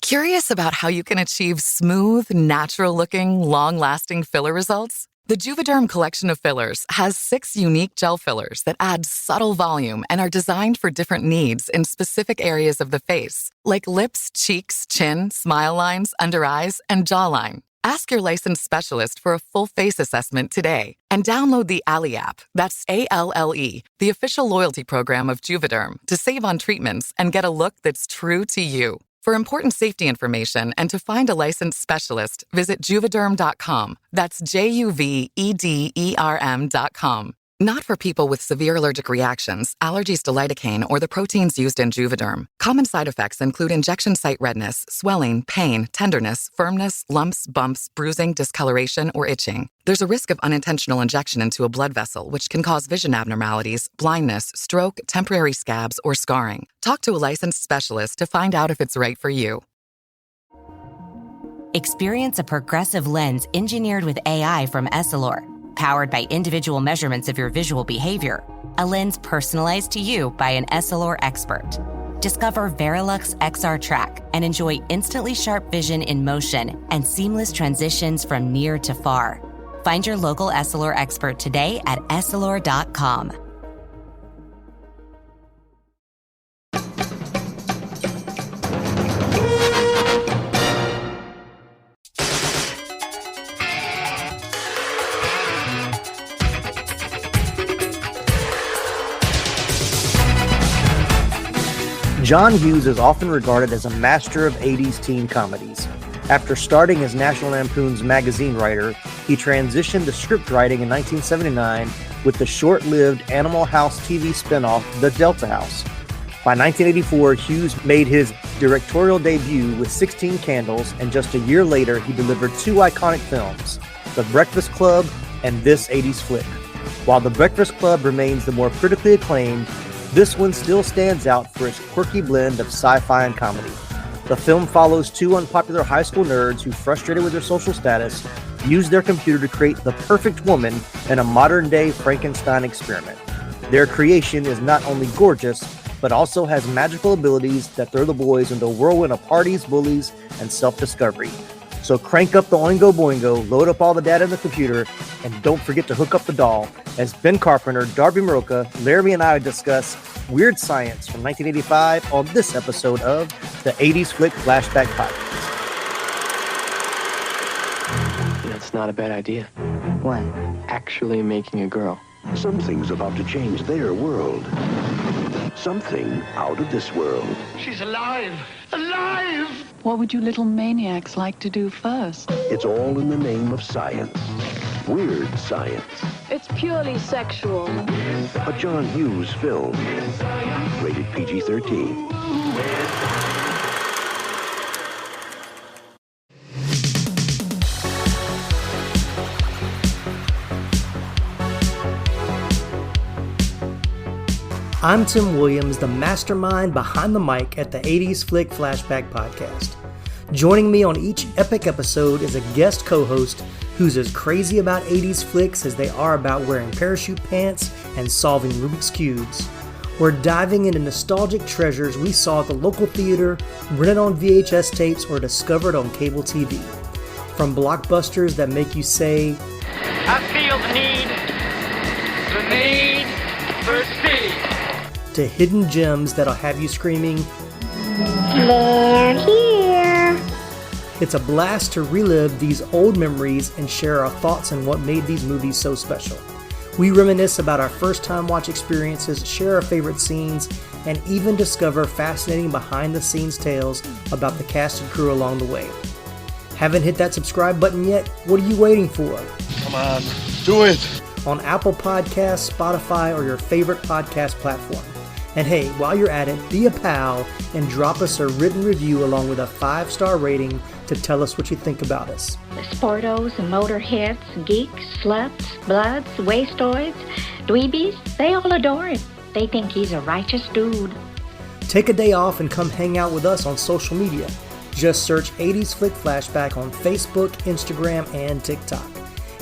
Curious about how you can achieve smooth, natural-looking, long-lasting filler results? The Juvederm collection of fillers has 6 unique gel fillers that add subtle volume and are designed for different needs in specific areas of the face, like lips, cheeks, chin, smile lines, under eyes, and jawline. Ask your licensed specialist for a full face assessment today and download the Alle app, that's ALLE, the official loyalty program of Juvederm, to save on treatments and get a look that's true to you. For important safety information and to find a licensed specialist, visit Juvederm.com. That's JUVEDERM.com. Not for people with severe allergic reactions, allergies to lidocaine, or the proteins used in Juvederm. Common side effects include injection site redness, swelling, pain, tenderness, firmness, lumps, bumps, bruising, discoloration, or itching. There's a risk of unintentional injection into a blood vessel, which can cause vision abnormalities, blindness, stroke, temporary scabs, or scarring. Talk to a licensed specialist to find out if it's right for you. Experience a progressive lens engineered with AI from Essilor. Powered by individual measurements of your visual behavior, a lens personalized to you by an Essilor expert. Discover Verilux XR Track and enjoy instantly sharp vision in motion and seamless transitions from near to far. Find your local Essilor expert today at Essilor.com. John Hughes is often regarded as a master of 80s teen comedies. After starting as National Lampoon's magazine writer, he transitioned to script writing in 1979 with the short-lived Animal House TV spinoff, The Delta House. By 1984, Hughes made his directorial debut with 16 Candles, and just a year later, he delivered 2 iconic films, The Breakfast Club and This 80s Flick. While The Breakfast Club remains the more critically acclaimed, this one still stands out for its quirky blend of sci-fi and comedy. The film follows 2 unpopular high school nerds who, frustrated with their social status, use their computer to create the perfect woman in a modern-day Frankenstein experiment. Their creation is not only gorgeous, but also has magical abilities that throw the boys into a whirlwind of parties, bullies, and self-discovery. So crank up the Oingo Boingo, load up all the data in the computer, and don't forget to hook up the doll, as Ben Carpenter, Darby Mirocha, Laramy, and I discuss weird science from 1985 on this episode of the 80s Flick Flashback Podcast. That's not a bad idea. What? Actually making a girl. Something's about to change their world. Something out of this world. She's alive! Alive! What would you little maniacs like to do first? It's all in the name of science. Weird science. It's purely sexual. A John Hughes film. Rated PG-13. I'm Tim Williams, the mastermind behind the mic at the 80s Flick Flashback Podcast. Joining me on each epic episode is a guest co-host who's as crazy about 80s flicks as they are about wearing parachute pants and solving Rubik's Cubes. We're diving into nostalgic treasures we saw at the local theater, rented on VHS tapes, or discovered on cable TV. From blockbusters that make you say, I feel the need for speed. To hidden gems that'll have you screaming, "They're here!" It's a blast to relive these old memories and share our thoughts on what made these movies so special. We reminisce about our first-time watch experiences, share our favorite scenes, and even discover fascinating behind-the-scenes tales about the cast and crew along the way. Haven't hit that subscribe button yet? What are you waiting for? Come on, do it! On Apple Podcasts, Spotify, or your favorite podcast platform. And hey, while you're at it, be a pal and drop us a written review along with a 5-star rating to tell us what you think about us. The sportos, the motorheads, geeks, sluts, bloods, wastoids, dweebies, they all adore him. They think he's a righteous dude. Take a day off and come hang out with us on social media. Just search 80s Flick Flashback on Facebook, Instagram, and TikTok.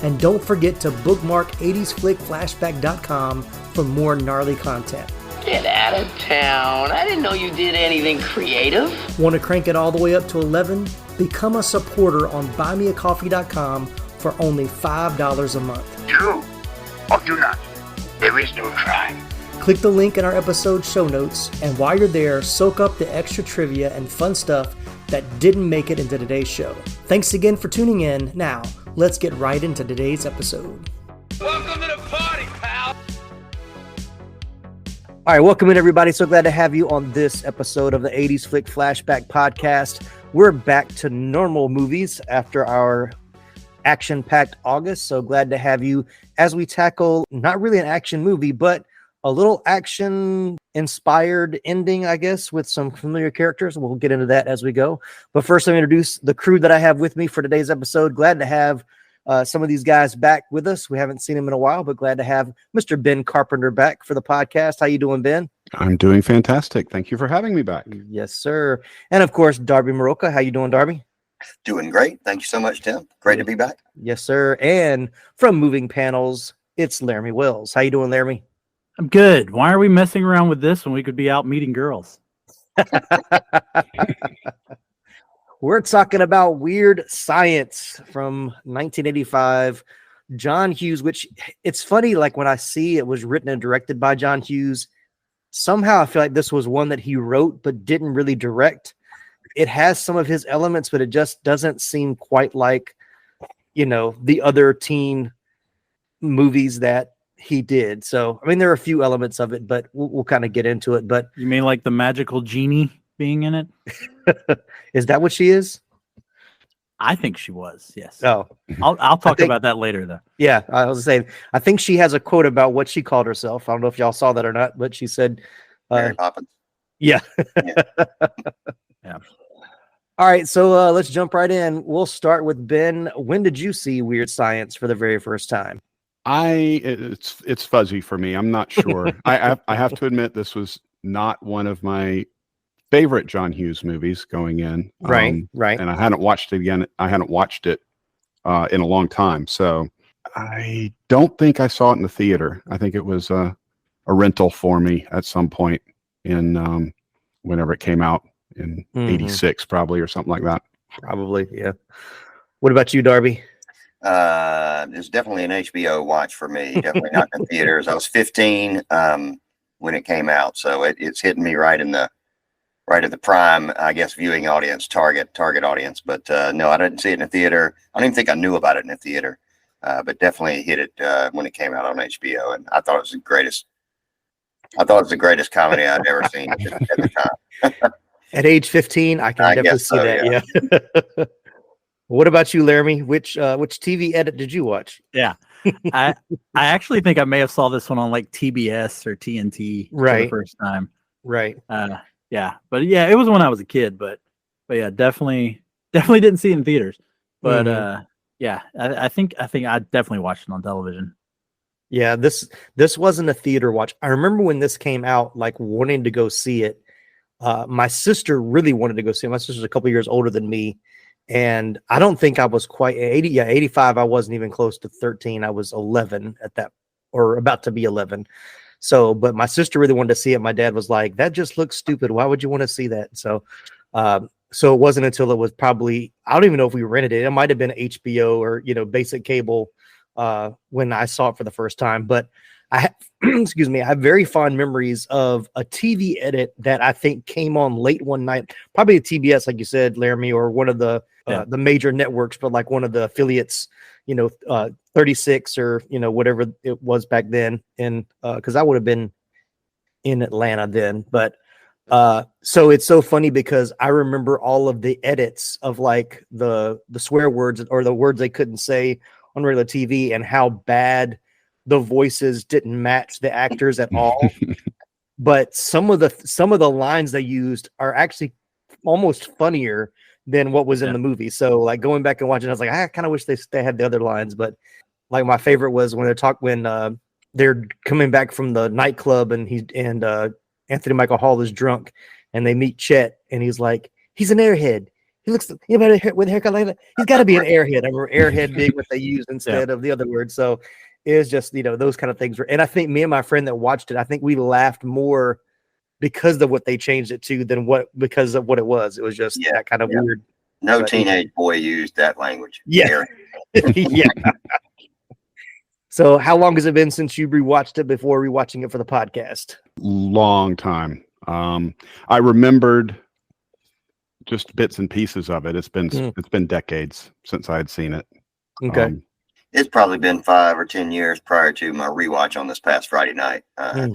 And don't forget to bookmark 80sflickflashback.com for more gnarly content. Get out of town. I didn't know you did anything creative. Want to crank it all the way up to 11? Become a supporter on buymeacoffee.com for only $5 a month. Do or do not. There is no try. Click the link in our episode show notes, and while you're there, soak up the extra trivia and fun stuff that didn't make it into today's show. Thanks again for tuning in. Now, let's get right into today's episode. Welcome to the party, pal. All right, welcome in, everybody. So glad to have you on this episode of the 80s Flick Flashback Podcast. We're back to normal movies after our action-packed August. So glad to have you as we tackle not really an action movie, but a little action-inspired ending, I guess, with some familiar characters. We'll get into that as we go. But first, let me introduce the crew that I have with me for today's episode. Glad to have some of these guys back with us. We haven't seen them in a while, but glad to have Mr. Ben Carpenter back for the podcast. How you doing, Ben? I'm doing fantastic. Thank you for having me back. Yes, sir. And of course, Darby Mirocha. How you doing, Darby? Doing great. Thank you so much, Tim. Great to be back. Yes, sir. And from Moving Panels, it's Laramy Wells. How you doing, Laramy? I'm good. Why are we messing around with this when we could be out meeting girls? We're talking about Weird Science from 1985. John Hughes, which it's funny, like when I see it was written and directed by John Hughes, somehow I feel like this was one that he wrote but didn't really direct. It has some of his elements, but it just doesn't seem quite like, the other teen movies that he did. So, I mean, there are a few elements of it, but we'll kind of get into it. But you mean like the magical genie being in it? Is that what she is? I think she was. Yes. Oh, I'll talk about that later, though. Yeah, I was saying. I think she has a quote about what she called herself. I don't know if y'all saw that or not, but she said, Mary Poppins. Yeah. Yeah. All right, so let's jump right in. We'll start with Ben. When did you see Weird Science for the very first time? It's fuzzy for me. I'm not sure. I have to admit this was not one of my favorite John Hughes movies going in. Right. And I hadn't watched it again. I hadn't watched it in a long time. So I don't think I saw it in the theater. I think it was a rental for me at some point in whenever it came out in 86, probably, or something like that. Probably, yeah. What about you, Darby? It's definitely an HBO watch for me. Definitely not in theaters. I was 15 when it came out, so it's hitting me right in the prime, I guess, viewing audience, target audience. But no, I didn't see it in the theater. I don't even think I knew about it in the theater, but definitely hit it when it came out on HBO, and I thought it was the greatest. I thought it was the greatest comedy I'd ever seen at the time. At age 15, I can definitely see that. Yeah. What about you, Laramy? Which TV edit did you watch? Yeah, I actually think I may have saw this one on like TBS or TNT for the first time. Right. Yeah, but yeah, it was when I was a kid. But yeah, definitely didn't see it in theaters. But yeah, I think I definitely watched it on television. Yeah, this wasn't a theater watch. I remember when this came out, like wanting to go see it. My sister really wanted to go see it. My sister's a couple years older than me. And I don't think I was quite 85. I wasn't even close to 13. I was 11 at that, or about to be 11. So, but my sister really wanted to see it. My dad was like, that just looks stupid. Why would you want to see that? So, so it wasn't until it was probably, I don't even know if we rented it. It might've been HBO or, basic cable, when I saw it for the first time, but excuse me, I have very fond memories of a TV edit that I think came on late one night, probably a TBS, like you said, Laramy, or one of the major networks, but like one of the affiliates, 36 or, whatever it was back then. And because I would have been in Atlanta then, but so it's so funny because I remember all of the edits of like the swear words or the words they couldn't say on regular TV and how bad the voices didn't match the actors at all. But some of the lines they used are actually almost funnier than what was in the movie. So like going back and watching, I was like, I kind of wish they had the other lines. But like my favorite was when they're coming back from the nightclub and Anthony Michael Hall is drunk and they meet Chet and he's like, he's an airhead. He looks with a haircut like that. He's got to be an airhead. I remember airhead being what they used instead of the other word. So it was just, those kind of things and I think me and my friend that watched it, I think we laughed more because of what they changed it to than because of what it was. It was just that kind of weird. No teenage boy used that language. Yeah. Yeah. So how long has it been since you rewatched it before rewatching it for the podcast? Long time. I remembered just bits and pieces of it. It's been decades since I had seen it. Okay. It's probably been 5 or 10 years prior to my rewatch on this past Friday night. I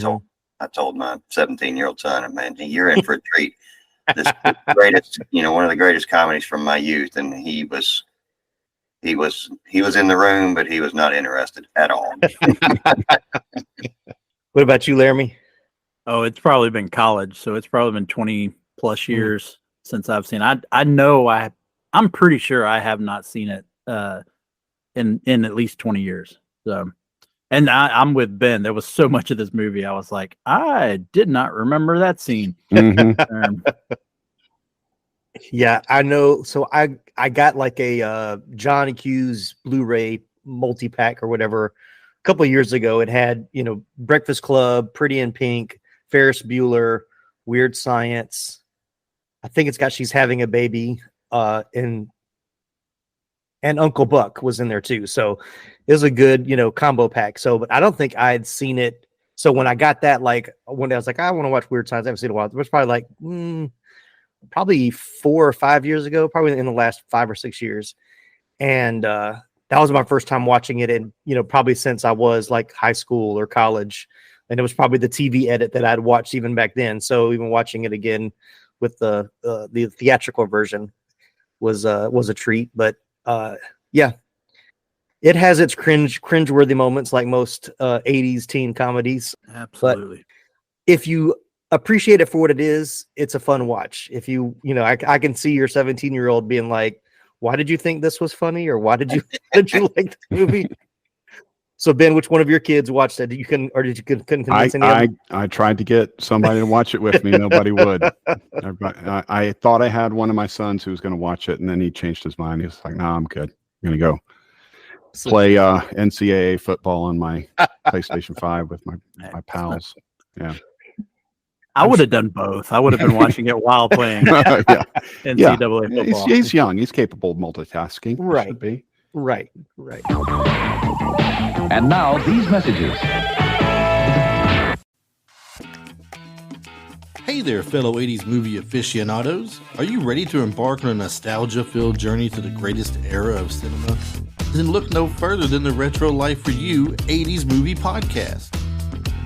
told my 17-year-old son, man, you're in for a treat. This is the greatest, one of the greatest comedies from my youth, and he was in the room, but he was not interested at all. What about you, Laramy? Oh, it's probably been college, so it's probably been 20 plus years since I've seen it. I'm pretty sure I have not seen it in at least 20 years. So, and I'm with Ben. There was so much of this movie I was like, I did not remember that scene. Yeah, I know. So I got like a John Hughes Blu-ray multi-pack or whatever a couple of years ago. It had, Breakfast Club, Pretty in Pink, Ferris Bueller, Weird Science. I think it's got She's Having a Baby, and Uncle Buck was in there too. So it was a good, combo pack. So, but I don't think I'd seen it. So when I got that, like one day I was like, I want to watch Weird Science. I haven't seen it in a while. It was probably like, probably 4 or 5 years ago, probably in the last 5 or 6 years. And that was my first time watching it. And, probably since I was like high school or college, and it was probably the TV edit that I'd watched even back then. So even watching it again with the theatrical version was a treat. But yeah, it has its cringeworthy moments like most 80s teen comedies. Absolutely. But if you appreciate it for what it is, it's a fun watch. If you, I can see your 17-year-old being like, why did you think this was funny? Or why did you like the movie? So Ben, which one of your kids watched it? Couldn't convince any of them? I tried to get somebody to watch it with me. Nobody would. I thought I had one of my sons who was going to watch it, and then he changed his mind. He was like, "No, I'm good. I'm going to go play NCAA football on my PlayStation 5 with my pals." Yeah. I would have done both. I would have been watching it while playing NCAA football. He's young. He's capable of multitasking. Right. Should be. Right. And now these messages. Hey there, fellow 80s movie aficionados. Are you ready to embark on a nostalgia-filled journey to the greatest era of cinema? Then look no further than the Retro Life for You 80s Movie Podcast.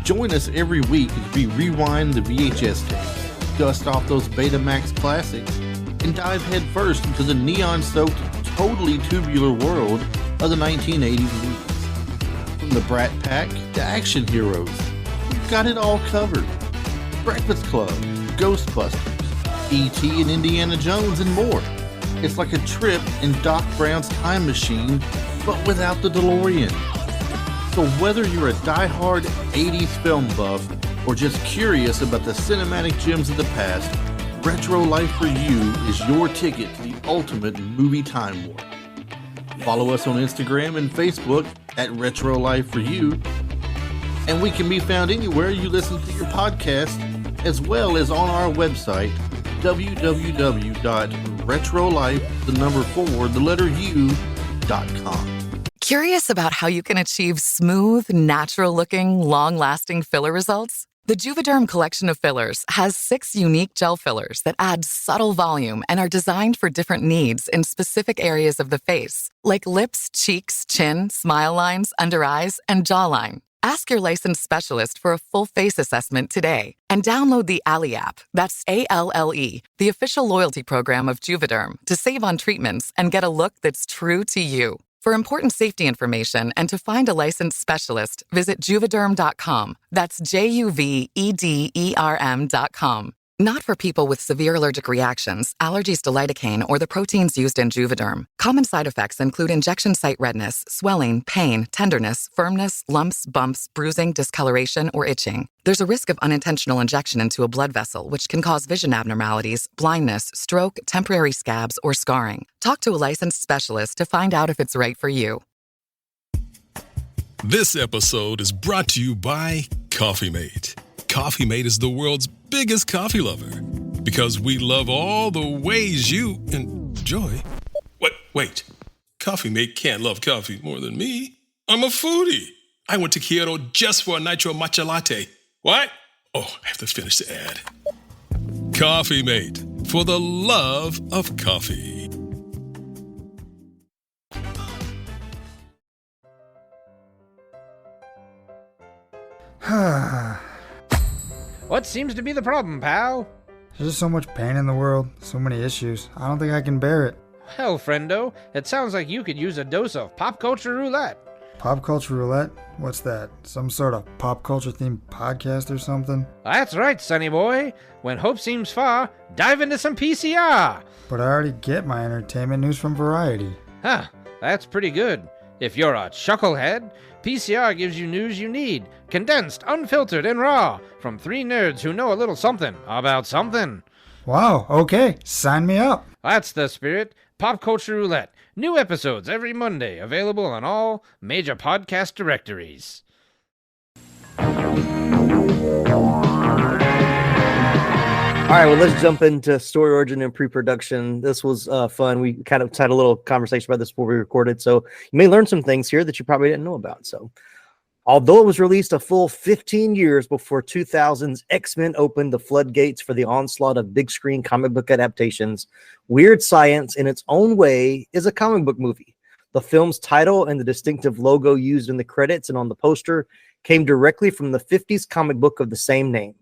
Join us every week as we rewind the VHS tapes, dust off those Betamax classics, and dive headfirst into the neon-soaked, totally tubular world of the 1980s movies. From the Brat Pack to action heroes, we've got it all covered. Breakfast Club, Ghostbusters, E.T. and Indiana Jones, and more. It's like a trip in Doc Brown's time machine, but without the DeLorean. So whether you're a die-hard 80s film buff or just curious about the cinematic gems of the past, Retro Life for You is your ticket to the ultimate movie time warp. Follow us on Instagram and Facebook at Retro Life for You, and we can be found anywhere you listen to your podcast, as well as on our website, www.retrolife4u.com. Curious about how you can achieve smooth, natural-looking, long-lasting filler results? The Juvederm collection of fillers has 6 unique gel fillers that add subtle volume and are designed for different needs in specific areas of the face, like lips, cheeks, chin, smile lines, under eyes, and jawline. Ask your licensed specialist for a full face assessment today and download the ALLE app, that's ALLE, the official loyalty program of Juvederm, to save on treatments and get a look that's true to you. For important safety information and to find a licensed specialist, visit Juvederm.com. That's JUVEDERM.com. Not for people with severe allergic reactions, allergies to lidocaine, or the proteins used in Juvederm. Common side effects include injection site redness, swelling, pain, tenderness, firmness, lumps, bumps, bruising, discoloration, or itching. There's a risk of unintentional injection into a blood vessel, which can cause vision abnormalities, blindness, stroke, temporary scabs, or scarring. Talk to a licensed specialist to find out if it's right for you. This episode is brought to you by Coffee Mate. Coffee Mate is the world's biggest coffee lover because we love all the ways you enjoy. Wait. Coffee Mate can't love coffee more than me. I'm a foodie. I went to Kyoto just for a nitro matcha latte. What? Oh, I have to finish the ad. Coffee Mate, for the love of coffee. What seems to be the problem, pal? There's just so much pain in the world, so many issues. I don't think I can bear it. Hell, friendo, it sounds like you could use a dose of pop culture roulette. Pop culture roulette? What's that? Some sort of pop culture themed podcast or something? That's right, sonny boy. When hope seems far, dive into some PCR. But I already get my entertainment news from Variety. Huh, that's pretty good. If you're a chucklehead, PCR gives you news you need, condensed, unfiltered, and raw, from three nerds who know a little something about something. Wow, okay, sign me up. That's the spirit. Pop Culture Roulette. New episodes every Monday, available on all major podcast directories. All right, well, let's jump into story origin and pre-production. This was fun. We kind of had a little conversation about this before we recorded, so you may learn some things here that you probably didn't know about. So, although it was released a full 15 years before 2000's X-Men opened the floodgates for the onslaught of big-screen comic book adaptations, Weird Science, in its own way, is a comic book movie. The film's title and the distinctive logo used in the credits and on the poster came directly from the 50s comic book of the same name.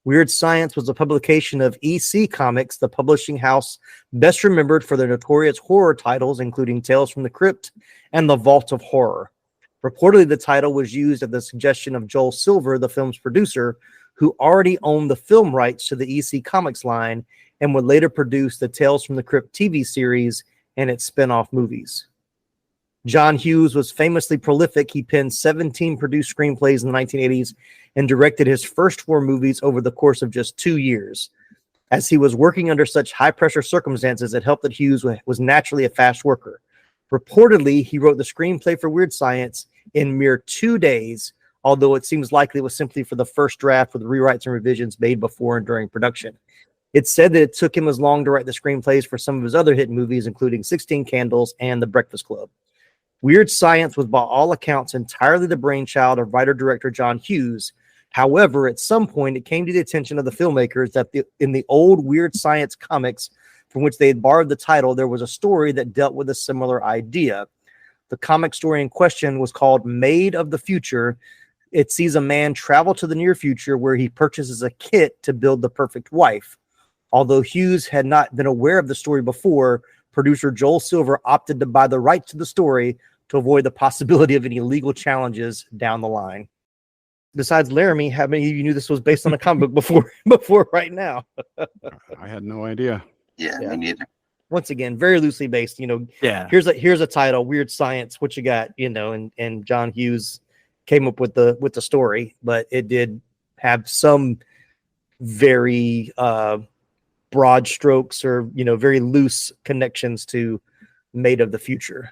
Weird Science was a publication of EC Comics, the publishing house best remembered for their notorious horror titles, including Tales from the Crypt and The Vault of Horror. Reportedly, the title was used at the suggestion of Joel Silver, the film's producer, who already owned the film rights to the EC Comics line and would later produce the Tales from the Crypt TV series and its spin-off movies. John Hughes was famously prolific. He penned 17 produced screenplays in the 1980s and directed his first 4 movies over the course of just 2 years. As he was working under such high-pressure circumstances, it helped that Hughes was naturally a fast worker. Reportedly, he wrote the screenplay for Weird Science in mere 2 days, although it seems likely it was simply for the first draft with rewrites and revisions made before and during production. It's said that it took him as long to write the screenplays for some of his other hit movies, including 16 Candles and The Breakfast Club. Weird Science was, by all accounts, entirely the brainchild of writer-director John Hughes. However, at some point, it came to the attention of the filmmakers that in the old Weird Science comics, from which they had borrowed the title, there was a story that dealt with a similar idea. The comic story in question was called Maid of the Future. It sees a man travel to the near future where he purchases a kit to build the perfect wife. Although Hughes had not been aware of the story before, producer Joel Silver opted to buy the rights to the story to avoid the possibility of any legal challenges down the line. Besides Laramy, how many of you knew this was based on a comic book before right now? I had no idea. Yeah, me neither. Once again, very loosely based. Yeah. Here's a title, Weird Science. What you got? And John Hughes came up with the story, but it did have some very broad strokes or very loose connections to Maid of the Future.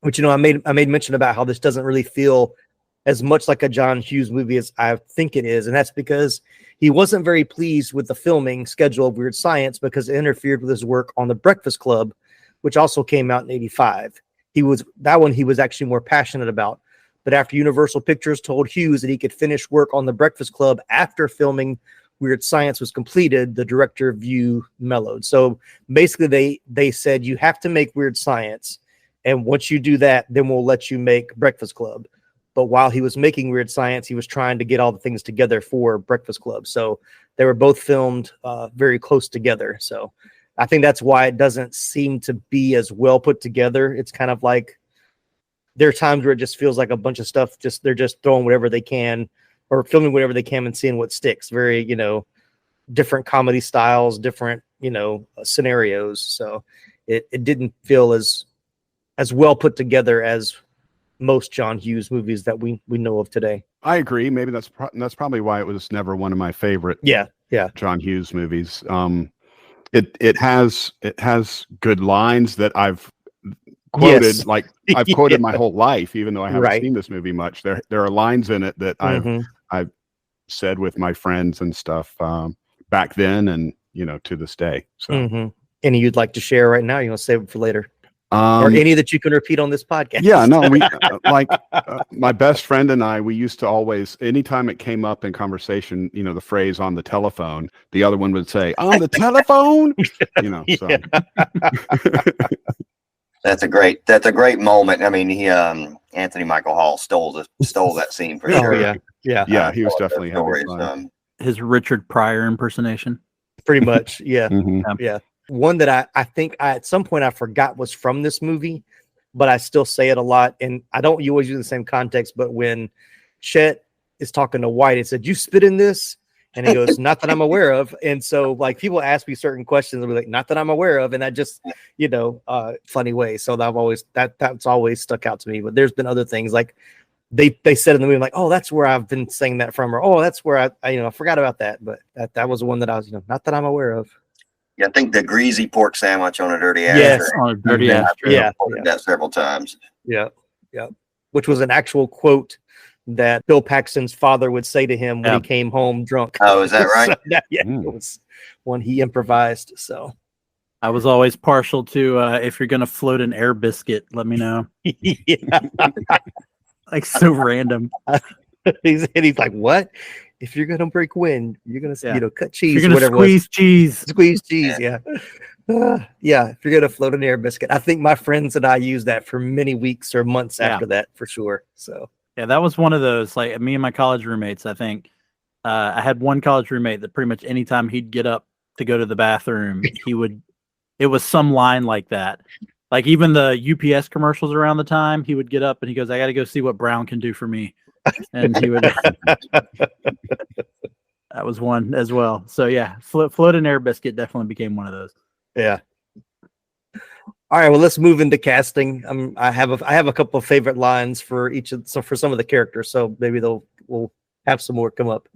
Which I made mention about how this doesn't really feel as much like a John Hughes movie as I think it is, and that's because he wasn't very pleased with the filming schedule of Weird Science because it interfered with his work on The Breakfast Club, which also came out in '85. He was actually more passionate about. But after Universal Pictures told Hughes that he could finish work on The Breakfast Club after filming Weird Science was completed, the director view mellowed. So basically, they said you have to make Weird Science, and once you do that, then we'll let you make Breakfast Club. But while he was making Weird Science, he was trying to get all the things together for Breakfast Club. So they were both filmed very close together. So I think that's why it doesn't seem to be as well put together. It's kind of like there are times where it just feels like a bunch of stuff. They're just throwing whatever they can or filming whatever they can and seeing what sticks. Very, different comedy styles, different, scenarios. So it didn't feel as well put together as most John Hughes movies that we know of today. I agree. Maybe that's probably why it was never one of my favorite. Yeah. John Hughes movies. It has good lines that I've quoted Yes. like I've quoted my whole life, even though I haven't Right. seen this movie much. There are lines in it that I've said with my friends and stuff back then, and to this day. So Any you'd like to share right now? You want to save it for later, or any that you can repeat on this podcast? Yeah, no, we my best friend and I, we used to always, anytime it came up in conversation, the phrase "on the telephone," the other one would say "on the telephone," So. That's a great moment. I mean, he Anthony Michael Hall stole that scene for sure. Yeah. He was definitely having fun. His Richard Pryor impersonation. Pretty much, yeah. Mhm. Yeah. One that I think at some point I forgot was from this movie, but I still say it a lot. And I don't always use the same context, but when Chet is talking to White, it said, "You spit in this?" And he goes, "Not that I'm aware of." And so like people ask me certain questions, I'll be like, "Not that I'm aware of." And I just, funny way. So that's always stuck out to me. But there's been other things like they said in the movie, like, "Oh, that's where I've been saying that from," or "Oh, that's where I forgot about that." But that was one that I was, not that I'm aware of. Yeah, I think the greasy pork sandwich on a dirty ashtray. Yes, on a dirty ashtray. Yeah. That several times. Yeah. Which was an actual quote that Bill Paxton's father would say to him when he came home drunk. Oh, is that right? So, it was one he improvised. So I was always partial to if you're gonna float an air biscuit, let me know. Like so random. he's like, "What? If you're gonna break wind, you're gonna cut cheese. You're gonna squeeze cheese. Squeeze cheese, yeah." If you're gonna float an air biscuit. I think my friends and I used that for many weeks or months after that for sure. So yeah, that was one of those. Like me and my college roommates, I think I had one college roommate that pretty much anytime he'd get up to go to the bathroom, it was some line like that. Like even the UPS commercials around the time, he would get up and he goes, "I got to go see what Brown can do for me." And he would. That was one as well. So yeah, float an air biscuit definitely became one of those. Yeah. All right. Well, let's move into casting. I have a couple of favorite lines for for some of the characters. So maybe we'll have some more come up.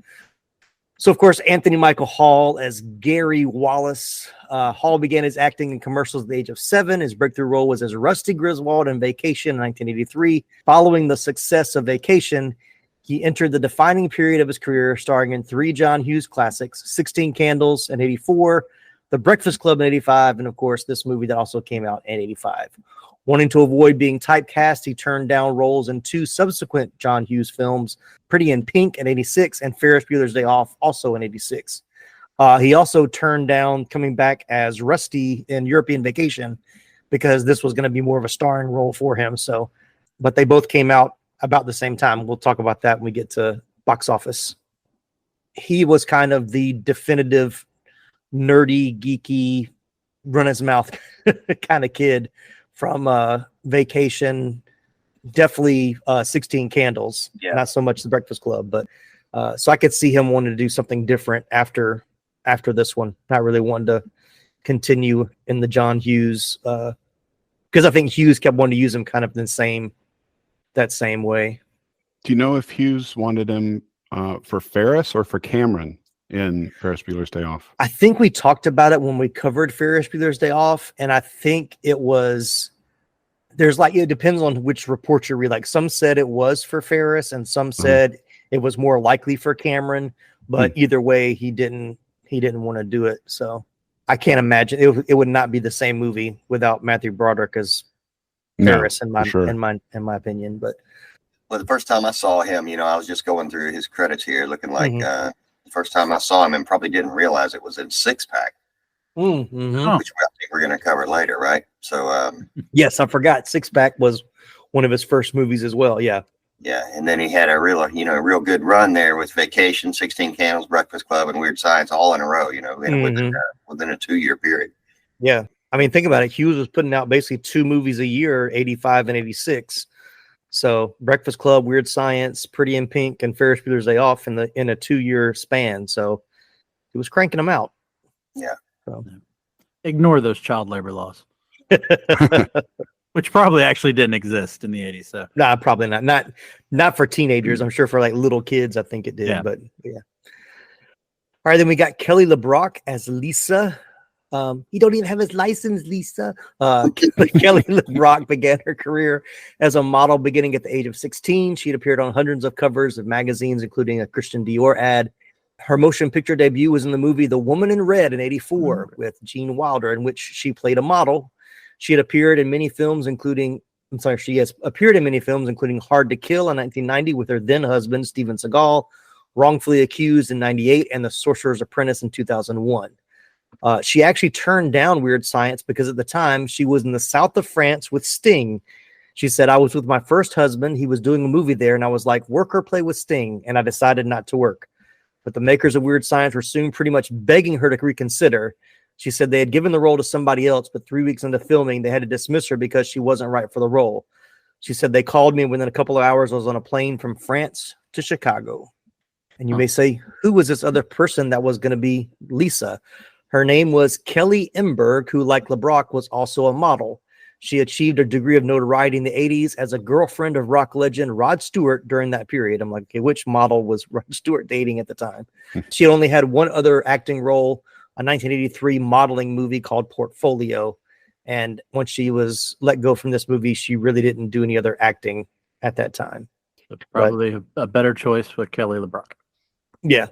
So of course, Anthony Michael Hall as Gary Wallace. Hall began his acting in commercials at the age of 7. His breakthrough role was as Rusty Griswold in Vacation in 1983. Following the success of Vacation, he entered the defining period of his career, starring in 3 John Hughes classics: 16 Candles in 84, The Breakfast Club in 85, and of course, this movie that also came out in 85. Wanting to avoid being typecast, he turned down roles in 2 subsequent John Hughes films, Pretty in Pink in 86 and Ferris Bueller's Day Off, also in 86. He also turned down coming back as Rusty in European Vacation because this was going to be more of a starring role for him. So, but they both came out about the same time. We'll talk about that when we get to box office. He was kind of the definitive nerdy, geeky, run his mouth kind of kid from Vacation, definitely 16 Candles, not so much The Breakfast Club, but so I could see him wanting to do something different after this one, not really wanting to continue in the John Hughes, because I think Hughes kept wanting to use him kind of that same way. Do you know if Hughes wanted him for Ferris or for Cameron in Ferris Bueller's Day Off? I think we talked about it when we covered Ferris Bueller's Day Off, and I think it depends on which report you read. Like some said it was for Ferris, and some said it was more likely for Cameron. But either way, he didn't want to do it. So I can't imagine it would not be the same movie without Matthew Broderick as Ferris, in my opinion. But the first time I saw him, I was just going through his credits here, looking like the first time I saw him, and probably didn't realize it was in Six Pack, which I think we're going to cover later, right? So yes, I forgot Six Pack was one of his first movies as well. Yeah, and then he had a real good run there with Vacation, 16 Candles, Breakfast Club, and Weird Science all in a row. Within a 2-year period. Yeah. I mean, think about it. Hughes was putting out basically 2 movies a year, 85 and 86. So Breakfast Club, Weird Science, Pretty in Pink, and Ferris Bueller's Day Off in a 2-year span. So he was cranking them out. Yeah. So. Ignore those child labor laws, which probably actually didn't exist in the 80s. So nah, probably not. Not for teenagers. I'm sure for like little kids, I think it did. Yeah. But yeah. All right, then we got Kelly LeBrock as Lisa. He don't even have his license, Lisa. Kelly LeBrock began her career as a model beginning at the age of 16. She'd appeared on hundreds of covers of magazines, including a Christian Dior ad. Her motion picture debut was in the movie The Woman in Red in 1984 with Gene Wilder, in which she played a model. She has appeared in many films, including Hard to Kill in 1990 with her then husband, Steven Seagal, Wrongfully Accused in 1998, and The Sorcerer's Apprentice in 2001. She actually turned down Weird Science because at the time she was in the south of France with Sting. She said, I was with my first husband. He was doing a movie there, and I was like, work or play with Sting, and I decided not to work. But the makers of Weird Science were soon pretty much begging her to reconsider. She said they had given the role to somebody else, but 3 weeks into filming, they had to dismiss her because she wasn't right for the role. She said, they called me, and within a couple of hours, I was on a plane from France to Chicago. And you may say, who was this other person that was going to be Lisa? Her name was Kelly Emberg, who, like LeBrock, was also a model. She achieved a degree of notoriety in the 80s as a girlfriend of rock legend Rod Stewart during that period. I'm like, okay, which model was Rod Stewart dating at the time? She only had one other acting role, a 1983 modeling movie called Portfolio. And once she was let go from this movie, she really didn't do any other acting at that time. It's probably a better choice with Kelly LeBrock. Yeah.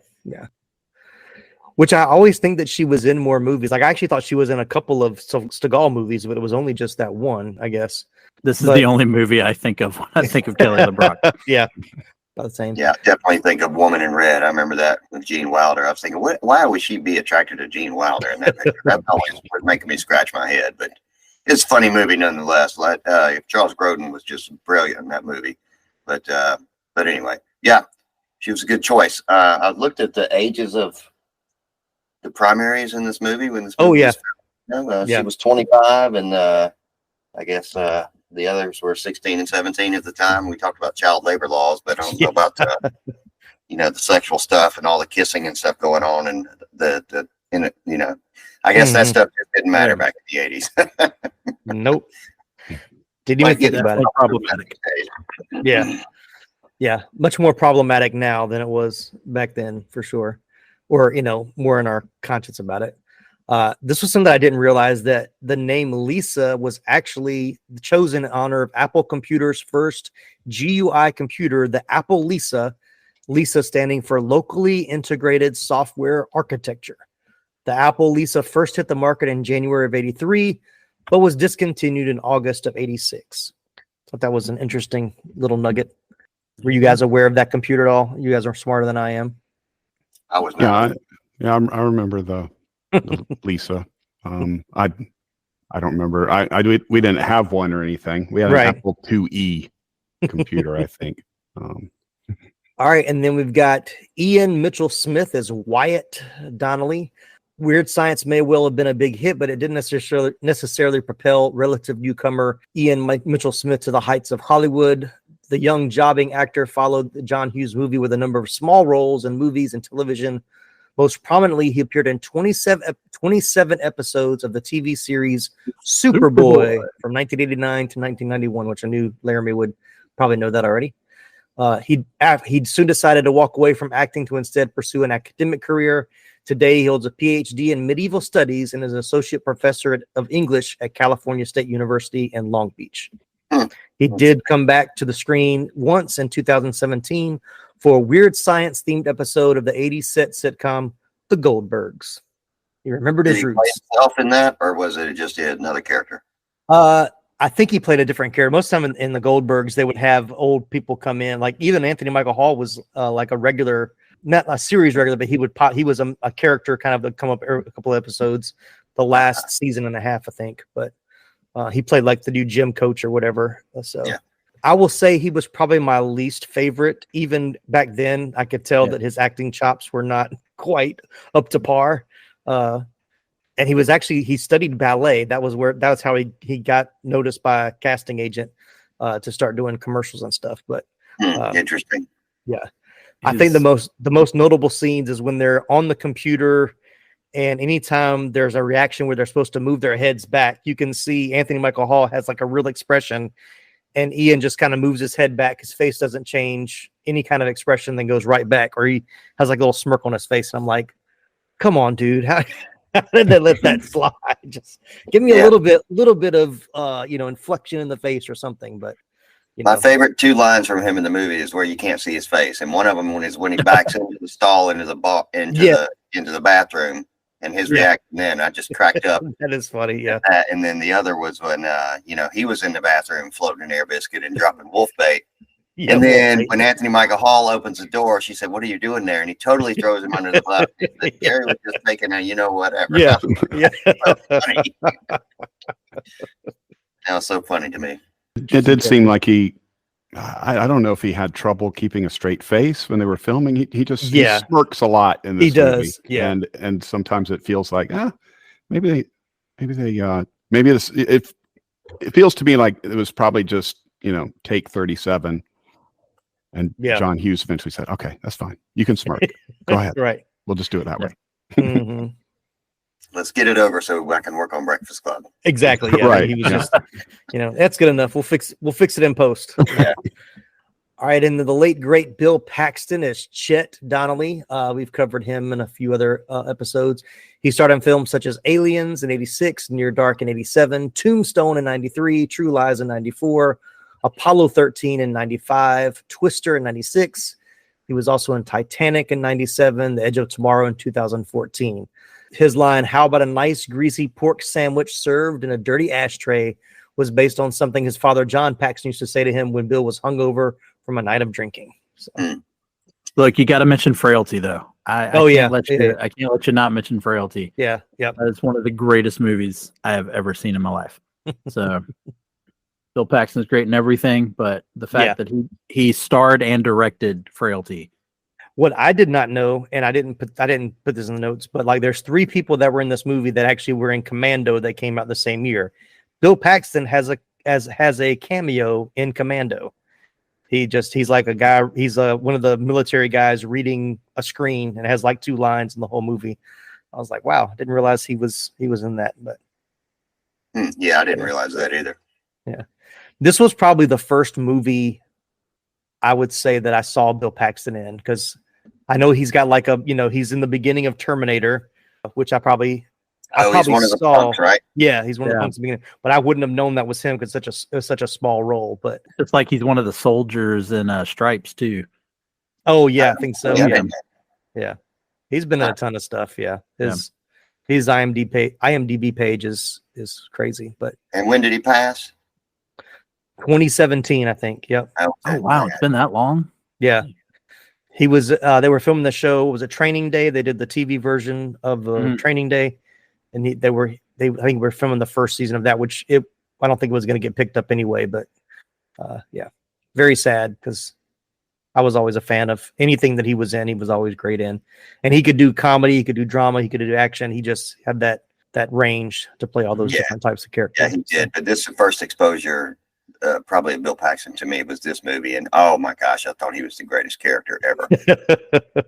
Which I always think that she was in more movies. Like I actually thought she was in a couple of Seagal movies, but it was only just that one, I guess. This is the only movie I think of when I think of Kelly LeBrock. Yeah, about the same. Yeah, definitely think of Woman in Red. I remember that with Gene Wilder. I was thinking, why would she be attracted to Gene Wilder in that picture? That always was making me scratch my head. But it's a funny movie nonetheless. Charles Grodin was just brilliant in that movie. But anyway, yeah, she was a good choice. I looked at the ages of the primaries in this movie when this movie was she was 25 and I guess the others were 16 and 17 at the time. We talked about child labor laws, but I don't know about the sexual stuff and all the kissing and stuff going on and I guess that stuff just didn't matter back in the 80s. Nope. Didn't even think about it. Problematic. Yeah, much more problematic now than it was back then, for sure. Or, more in our conscience about it. This was something I didn't realize, that the name Lisa was actually chosen in honor of Apple Computer's first GUI computer, the Apple Lisa standing for Locally Integrated Software Architecture. The Apple Lisa first hit the market in January of 1983, but was discontinued in August of 1986. Thought that was an interesting little nugget. Were you guys aware of that computer at all? You guys are smarter than I am. I was not. I remember the Lisa. I don't remember. We didn't have one or anything. We had an Apple IIe computer, I think. All right, and then we've got Ian Mitchell Smith as Wyatt Donnelly. Weird Science may well have been a big hit, but it didn't necessarily propel relative newcomer Ian Mitchell Smith to the heights of Hollywood. The young jobbing actor followed the John Hughes movie with a number of small roles in movies and television. Most prominently, he appeared in 27 episodes of the TV series Superboy from 1989 to 1991, which I knew Laramy would probably know that already. He'd soon decided to walk away from acting to instead pursue an academic career. Today, he holds a PhD in medieval studies and is an associate professor of English at California State University in Long Beach. He did come back to the screen once in 2017 for a Weird Science themed episode of the 80s sitcom The Goldbergs. He remembered his roots. Did he play himself in that, or was it just another character? I think he played a different character. Most of the time in the Goldbergs, they would have old people come in. Like even Anthony Michael Hall was like a regular, not a series regular, but he would pop. He was a character kind of that come up a couple of episodes, the last season and a half, I think. But he played like the new gym coach or whatever. So I will say he was probably my least favorite. Even back then, I could tell that his acting chops were not quite up to par. And he studied ballet. That's how he got noticed by a casting agent to start doing commercials and stuff. But interesting. Yeah. I think the most notable scenes is when they're on the computer, and anytime there's a reaction where they're supposed to move their heads back, you can see Anthony Michael Hall has like a real expression, and Ian just kind of moves his head back. His face doesn't change any kind of expression, then goes right back, or he has like a little smirk on his face. And I'm like, come on, dude. How did they let that slide? Just give me a little bit of inflection in the face or something. But my favorite 2 lines from him in the movie is where you can't see his face, and one of them is when he backs into the stall into the bathroom, and his reaction. Then I just cracked up. That is funny. Yeah. And then the other was when he was in the bathroom floating an air biscuit and dropping wolf bait. Yeah, and then when Anthony Michael Hall opens the door, she said, "What are you doing there?" And he totally throws him under the bus. Gary was just thinking, whatever. Yeah. So funny. That was so funny to me. It did seem like I don't know if he had trouble keeping a straight face when they were filming. He smirks a lot in this movie. Does. Yeah. And sometimes it feels like, maybe it feels to me like it was probably just, take 37. And John Hughes eventually said, "Okay, that's fine. You can smirk. Go ahead. Right. We'll just do it that way." Mm-hmm. Let's get it over so I can work on Breakfast Club. Exactly. Yeah. Right. He was just, that's good enough. We'll fix it in post. Yeah. All right. And the late great Bill Paxton as Chet Donnelly. We've covered him in a few other episodes. He starred in films such as Aliens in '86, Near Dark in '87, Tombstone in '93, True Lies in '94. Apollo 13 in '95, Twister in '96. He was also in Titanic in '97, The Edge of Tomorrow in 2014. His line, "How about a nice greasy pork sandwich served in a dirty ashtray," was based on something his father, John Paxton, used to say to him when Bill was hungover from a night of drinking. So. Look, you got to mention Frailty, though. I can't let you not mention Frailty. Yeah, yeah. It's one of the greatest movies I have ever seen in my life. So... Bill Paxton's great in everything, but the fact that he starred and directed Frailty. What I did not know, and I didn't put this in the notes, but like there's 3 people that were in this movie that actually were in Commando that came out the same year. Bill Paxton has a cameo in Commando. He's like a guy. He's one of the military guys reading a screen and has like 2 lines in the whole movie. I was like, wow, I didn't realize he was in that. But I didn't realize that either. Yeah. This was probably the first movie I would say that I saw Bill Paxton in, because I know he's got like he's in the beginning of Terminator, which I probably he's one of the punks, right? Yeah, he's one of the punks in the beginning, but I wouldn't have known that was him because it was such a small role. But it's like he's one of the soldiers in Stripes too. Oh yeah, I think so. Yeah. He's been in a ton of stuff. Yeah, his IMDb page is crazy. But and when did he pass? 2017, I think. Yep. Oh wow, it's been that long. Yeah. He was. They were filming the show. It was a Training Day. They did the TV version of Training Day, and I think we were filming the first season of that, which I don't think it was going to get picked up anyway. But very sad because I was always a fan of anything that he was in. He was always great in, and he could do comedy, he could do drama, he could do action. He just had that range to play all those different types of characters. Yeah, he did. But this is the first exposure. Probably of Bill Paxton to me was this movie, and oh my gosh, I thought he was the greatest character ever.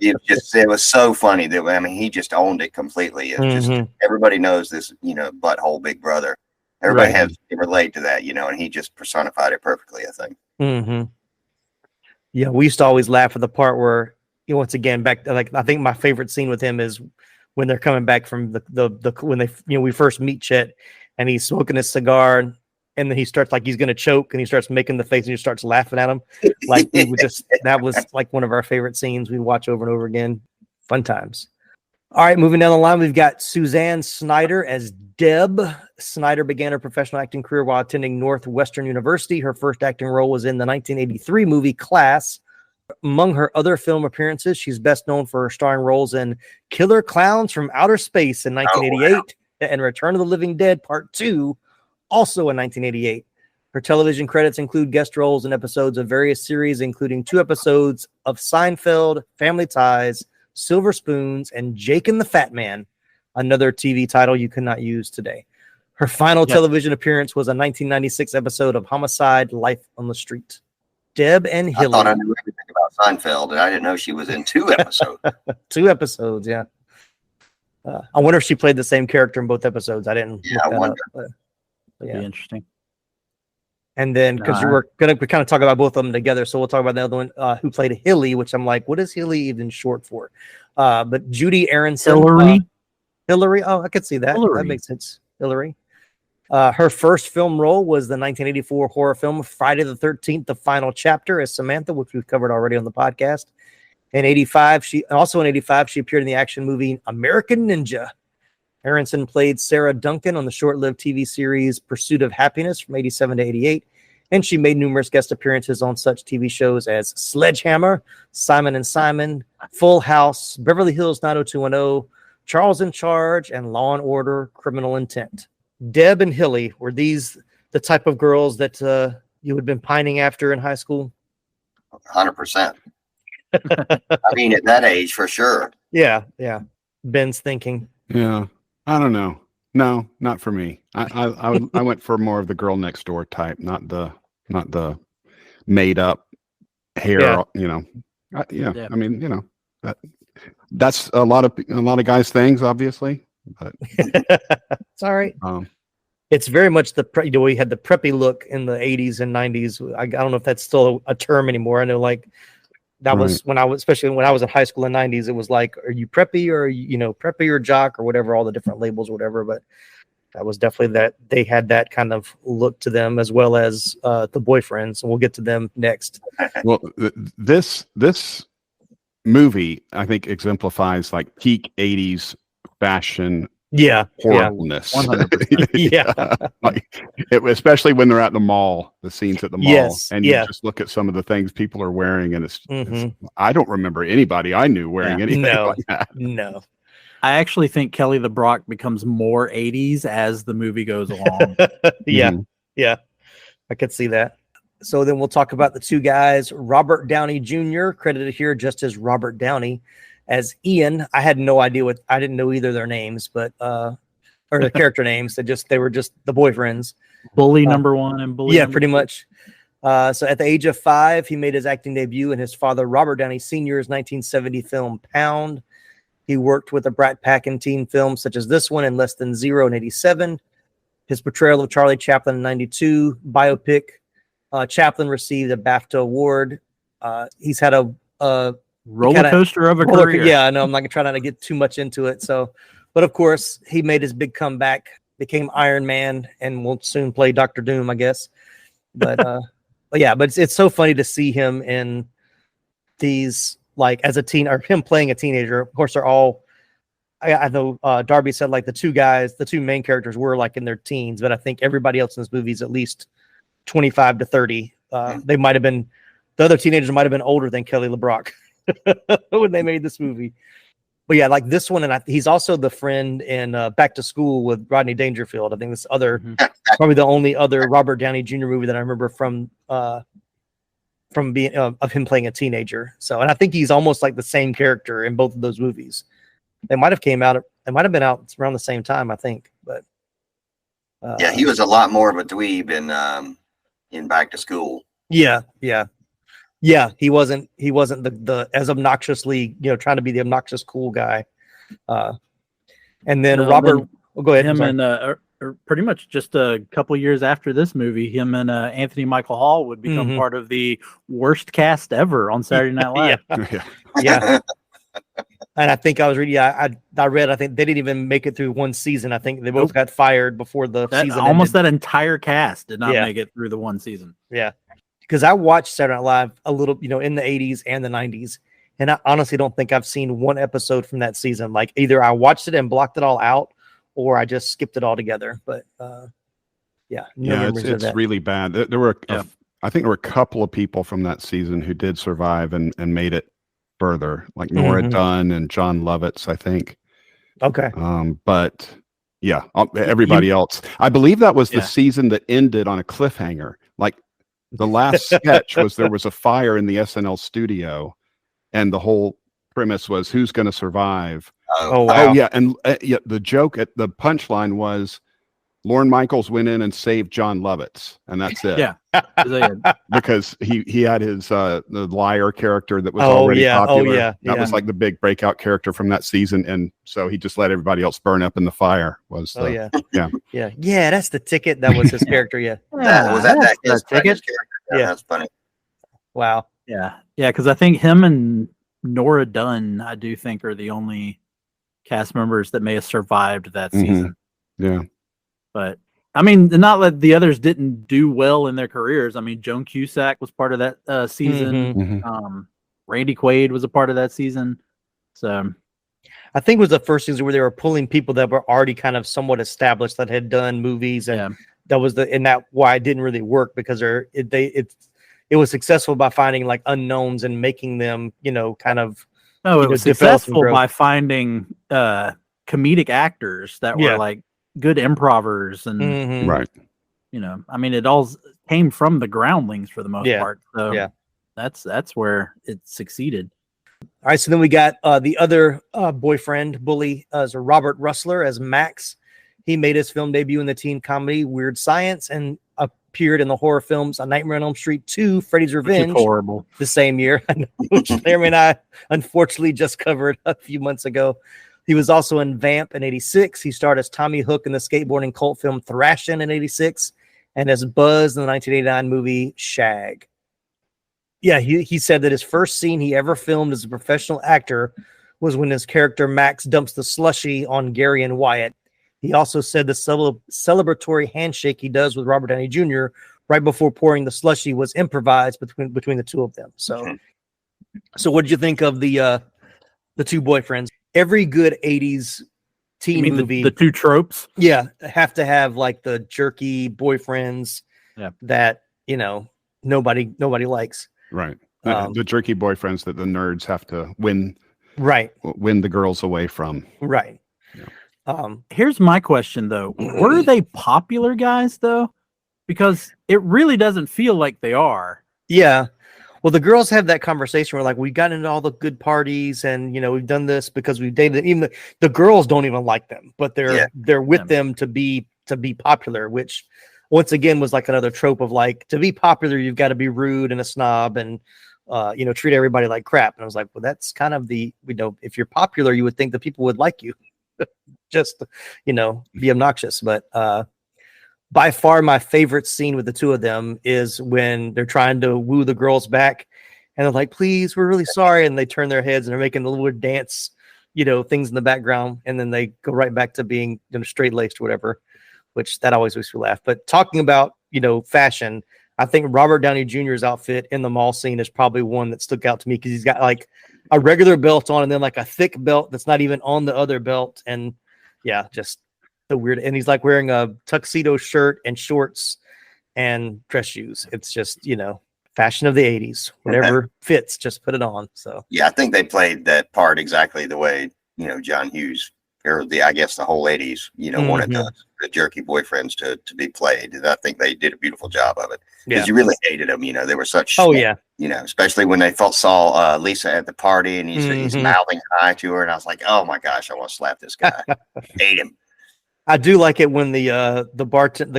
It was so funny that he just owned it completely. It's just everybody knows this, butthole Big Brother. Everybody has to relate to that, and he just personified it perfectly, I think. Mm-hmm. Yeah, we used to always laugh at the part where, once again, back like I think my favorite scene with him is when they're coming back from the when they we first meet Chet, and he's smoking his cigar. And then he starts like he's going to choke, and he starts making the face, and he starts laughing at him. Like that was like one of our favorite scenes we watch over and over again. Fun times. All right, moving down the line, we've got Suzanne Snyder as Deb. Snyder began her professional acting career while attending Northwestern University. Her first acting role was in the 1983 movie Class. Among her other film appearances, she's best known for her starring roles in Killer Clowns from Outer Space in 1988 and Return of the Living Dead Part 2. Also in 1988. Her television credits include guest roles in episodes of various series, including 2 episodes of Seinfeld, Family Ties, Silver Spoons, and Jake and the Fat Man, another TV title you cannot use today. Her final television appearance was a 1996 episode of Homicide: Life on the Street. Deb and Hilly. I thought I knew everything about Seinfeld, and I didn't know she was in 2 episodes. 2 episodes, yeah. I wonder if she played the same character in both episodes. I didn't. Yeah, I wonder. Be interesting. And then because we're kind of talk about both of them together, so we'll talk about the other one who played Hilly, which I'm like, what is Hilly even short for? But Judy Aronson. Hillary. Hillary. Oh, I could see that. Hillary. That makes sense. Hillary. Her first film role was the 1984 horror film Friday the 13th, The Final Chapter, as Samantha, which we've covered already on the podcast. In 85, she appeared in the action movie American Ninja. Aronson played Sarah Duncan on the short-lived TV series Pursuit of Happiness from 87 to 88, and she made numerous guest appearances on such TV shows as Sledgehammer, Simon and Simon, Full House, Beverly Hills 90210, Charles in Charge, and Law and Order: Criminal Intent. Deb and Hilly, were these the type of girls that you had been pining after in high school? 100%. I mean, at that age, for sure. Yeah. Ben's thinking. Yeah. I don't know. No, not for me. I went for more of the girl next door type, not the made up hair. Yeah. You know. I mean, you know, that's a lot of guys' things, obviously. But it's all right. It's very much we had the preppy look in the 80s and 90s. I don't know if that's still a term anymore. I know, like, that was especially when I was in high school in the 90s, it was like, are you preppy or, preppy or jock or whatever, all the different labels or whatever. But that was definitely that they had that kind of look to them, as well as the boyfriends. And we'll get to them next. Well, this movie, I think, exemplifies like peak 80s fashion. Horribleness. 100%. Yeah. Especially when they're at the mall, the scenes at the mall. Yes. And you just look at some of the things people are wearing, and it's I don't remember anybody I knew wearing anything like that. No. I actually think Kelly LeBrock becomes more 80s as the movie goes along. Yeah. I could see that. So then we'll talk about the two guys. Robert Downey Jr., credited here just as Robert Downey, as Ian. I had no idea I didn't know either of their names, but or the character names. They were just the boyfriends. Bully number one and bully. Yeah, pretty much. So at the age of 5, he made his acting debut in his father Robert Downey Sr.'s 1970 film Pound. He worked with the Brat Pack and teen films such as this one and Less Than Zero in 87. His portrayal of Charlie Chaplin in 92 biopic. Chaplin received a BAFTA award. He's had a roller coaster of a career. Yeah, I know. I'm not gonna try not to get too much into it. So, but of course, he made his big comeback, became Iron Man, and will soon play Dr. Doom, I guess. But but it's so funny to see him in these, like, as a teen, or him playing a teenager. Of course, they're all. I know Darby said, like, the two main characters were like in their teens, but I think everybody else in this movie is at least 25 to 30. They might have been, the other teenagers might have been older than Kelly LeBrock when they made this movie. But yeah, like this one, and he's also the friend in Back to School with Rodney Dangerfield. I think this probably the only other Robert Downey Jr. movie that I remember from being of him playing a teenager. So, and I think he's almost like the same character in both of those movies. They might have been out around the same time, I think. But yeah, he was a lot more of a dweeb in Back to School. Yeah. He wasn't the as obnoxiously, trying to be the obnoxious cool guy. And then Robert, go ahead. Him and pretty much just a couple years after this movie, him and Anthony Michael Hall would become part of the worst cast ever on Saturday Night Live. Yeah. And I think I was reading. I read. I think they didn't even make it through one season. I think they both got fired before the season. Almost that entire cast did not make it through the one season. Yeah, because I watched Saturday Night Live a little, in the 80s and the 90s, and I honestly don't think I've seen one episode from that season. Like, either I watched it and blocked it all out, or I just skipped it all together. But it's really bad. There were, I think there were a couple of people from that season who did survive and made it further, like Nora Dunn and John Lovitz, I think. Okay. But yeah, everybody else. I believe that was the season that ended on a cliffhanger. Like, the last sketch was there was a fire in the SNL studio, and the whole premise was who's going to survive. Oh wow. Oh yeah, and the joke at the punchline was Lorne Michaels went in and saved John Lovitz, and that's it. Yeah, because he had his the liar character that was already popular. Oh yeah, that was like the big breakout character from that season, and so he just let everybody else burn up in the fire. That's the ticket. That was his character. Yeah, that ticket? Yeah, that's funny. Wow. Yeah, because I think him and Nora Dunn, I do think, are the only cast members that may have survived that season. Yeah. But I mean, not that the others didn't do well in their careers. I mean, Joan Cusack was part of that season. Randy Quaid was a part of that season. So I think it was the first season where they were pulling people that were already kind of somewhat established that had done movies, and that was why it didn't really work, because it was successful by finding like unknowns and making them, kind of. No, it was successful by finding comedic actors that were like good improvers and right. I mean, it all came from the groundlings for the most part. So that's where it succeeded. All right, so then we got the other boyfriend bully as Robert Russler as Max. He made his film debut in the teen comedy Weird Science and appeared in the horror films A Nightmare on Elm Street 2, Freddy's Revenge, horrible, the same year, which Laramy and I unfortunately just covered a few months ago. He was also in Vamp in 86. He starred as Tommy Hook in the skateboarding cult film Thrashin' in 86, and as Buzz in the 1989 movie Shag. Yeah, he said that his first scene he ever filmed as a professional actor was when his character Max dumps the slushie on Gary and Wyatt. He also said the celebratory handshake he does with Robert Downey Jr. right before pouring the slushie was improvised between the two of them. So what did you think of the two boyfriends? Every good 80s teen movie, the two tropes, have to have like the jerky boyfriends that nobody likes. Right. The jerky boyfriends that the nerds have to win the girls away from. Right. Here's my question though. Were they popular guys though? Because it really doesn't feel like they are. Yeah. Well, the girls have that conversation where like we got into all the good parties and we've done this because we've dated. Even the girls don't even like them, but they're with them to be popular, which once again was like another trope of like, to be popular, you've got to be rude and a snob and, treat everybody like crap. And I was like, well, that's kind of if you're popular, you would think that people would like you, just, be obnoxious. But by far my favorite scene with the two of them is when they're trying to woo the girls back and they're like, please, we're really sorry. And they turn their heads and they're making the little dance, things in the background. And then they go right back to being straight laced or whatever, which that always makes me laugh. But talking about, fashion, I think Robert Downey Jr.'s outfit in the mall scene is probably one that stuck out to me because he's got like a regular belt on and then like a thick belt that's not even on the other belt. And just the weird. And he's like wearing a tuxedo shirt and shorts and dress shoes. It's just, fashion of the 80s. Whatever fits, just put it on. So I think they played that part exactly the way, John Hughes, or I guess the whole 80s, wanted the jerky boyfriends to be played. And I think they did a beautiful job of it. Because you really hated them, they were such especially when they saw Lisa at the party and he's mouthing hi to her, and I was like, oh my gosh, I want to slap this guy. Hate him. I do like it when the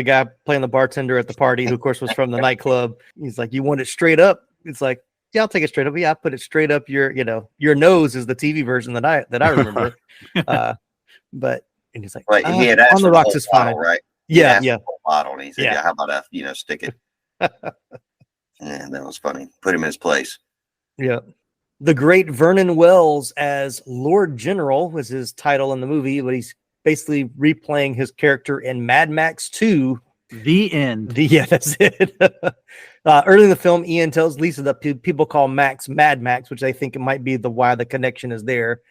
guy playing the bartender at the party, who of course was from the nightclub, he's like, you want it straight up? It's like, yeah, I'll take it straight up. Yeah, I put it straight up your nose is the TV version that I remember. But and he's like, he had asked on the rocks is fine, right? Yeah. Bottle, and he said, how about I stick it? Yeah, that was funny. Put him in his place. Yeah. The great Vernon Wells as Lord General was his title in the movie, but he's basically replaying his character in Mad Max 2. The end. That's it. Early in the film, Ian tells Lisa that people call Max Mad Max, which I think it might be why the connection is there.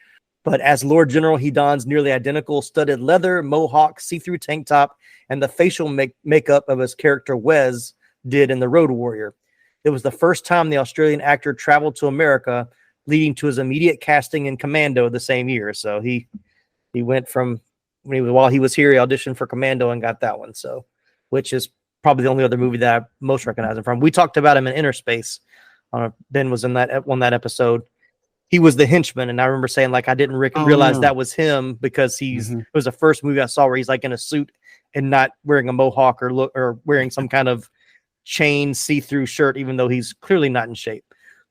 But as Lord General, he dons nearly identical studded leather, mohawk, see-through tank top, and the facial makeup of his character Wes did in The Road Warrior. It was the first time the Australian actor traveled to America, leading to his immediate casting in Commando the same year. So he went from while he was here, he auditioned for Commando and got that one. So, which is probably the only other movie that I most recognize him from. We talked about him in Inner Space. Ben was in that episode. He was the henchman, and I remember saying like I didn't realize that was him because it was the first movie I saw where he's like in a suit and not wearing a mohawk or wearing some kind of chain see-through shirt, even though he's clearly not in shape.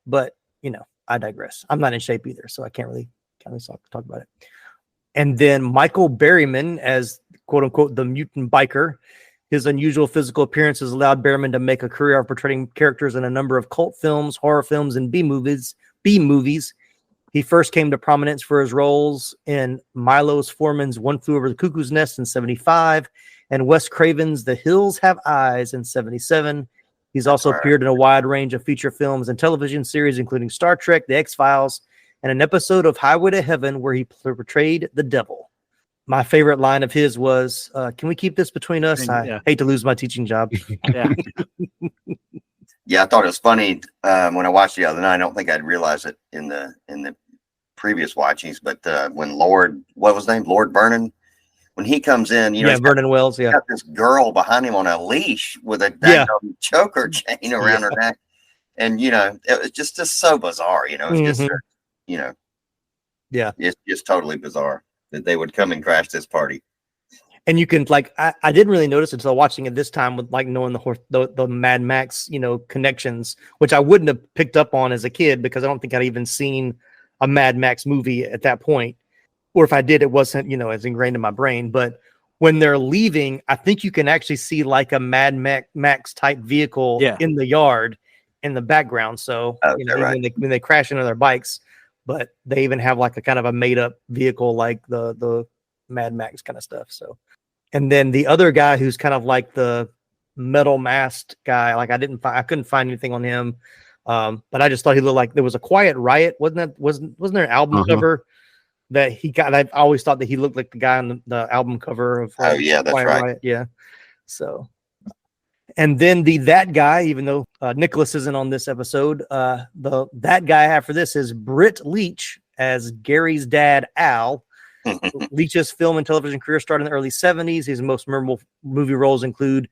But I digress. I'm not in shape either, so I can't really talk about it. And then Michael Berryman as quote unquote the mutant biker. His unusual physical appearances allowed Berryman to make a career of portraying characters in a number of cult films, horror films, and B movies. He first came to prominence for his roles in Milos Forman's One Flew Over the Cuckoo's Nest in 1975 and Wes Craven's The Hills Have Eyes in 1977. He's also appeared in a wide range of feature films and television series, including Star Trek, The X-Files, and an episode of Highway to Heaven where he portrayed the devil. My favorite line of his was, can we keep this between us? I hate to lose my teaching job. Yeah. Yeah, I thought it was funny when I watched it the other night. I don't think I'd realize it in the previous watchings, but when what was his name? Lord Vernon, when he comes in, Vernon Wells, got this girl behind him on a leash with a choker chain around her neck, and it was just so bizarre. It's just it's just totally bizarre that they would come and crash this party. And you can I didn't really notice until watching it this time with knowing the Mad Max connections, which I wouldn't have picked up on as a kid because I don't think I'd even seen a Mad Max movie at that point, or if I did, it wasn't as ingrained in my brain. But when they're leaving, I think you can actually see a Mad Max type vehicle in the yard in the background. So when they crash into their bikes, but they even have a kind of a made up vehicle like the Mad Max kind of stuff. So. And then the other guy who's kind of like the metal masked guy, I couldn't find anything on him, but I just thought he looked like there was a Quiet Riot, wasn't there an album cover that he got? I always thought that he looked like the guy on the album cover of that's Quiet right. Riot, yeah. So, and then that guy, even though Nicholas isn't on this episode, that guy after this is Britt Leach as Gary's dad, Al. Leach's film and television career started in the early 1970s. His most memorable movie roles include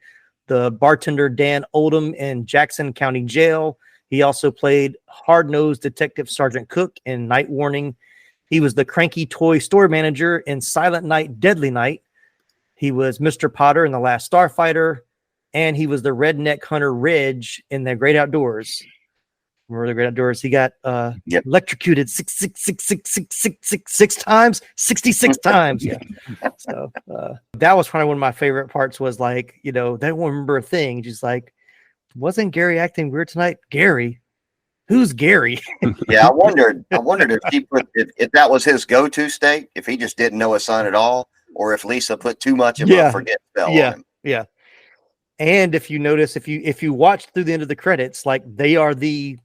the bartender Dan Oldham in Jackson County Jail. He also played hard-nosed Detective Sergeant Cook in Night Warning. He was the cranky toy store manager in Silent Night, Deadly Night. He was Mr. Potter in The Last Starfighter, and he was the redneck hunter Reg in The Great Outdoors. Remember The Great Outdoors? He got electrocuted 6 times, 66 times. Yeah. So that was probably one of my favorite parts. Was they won't remember a thing. Just wasn't Gary acting weird tonight? Gary, who's Gary? Yeah, I wondered if he if that was his go-to state, if he just didn't know his son at all, or if Lisa put too much of a forget spell on him. Yeah. And if you notice, if you watch through the end of the credits, they are the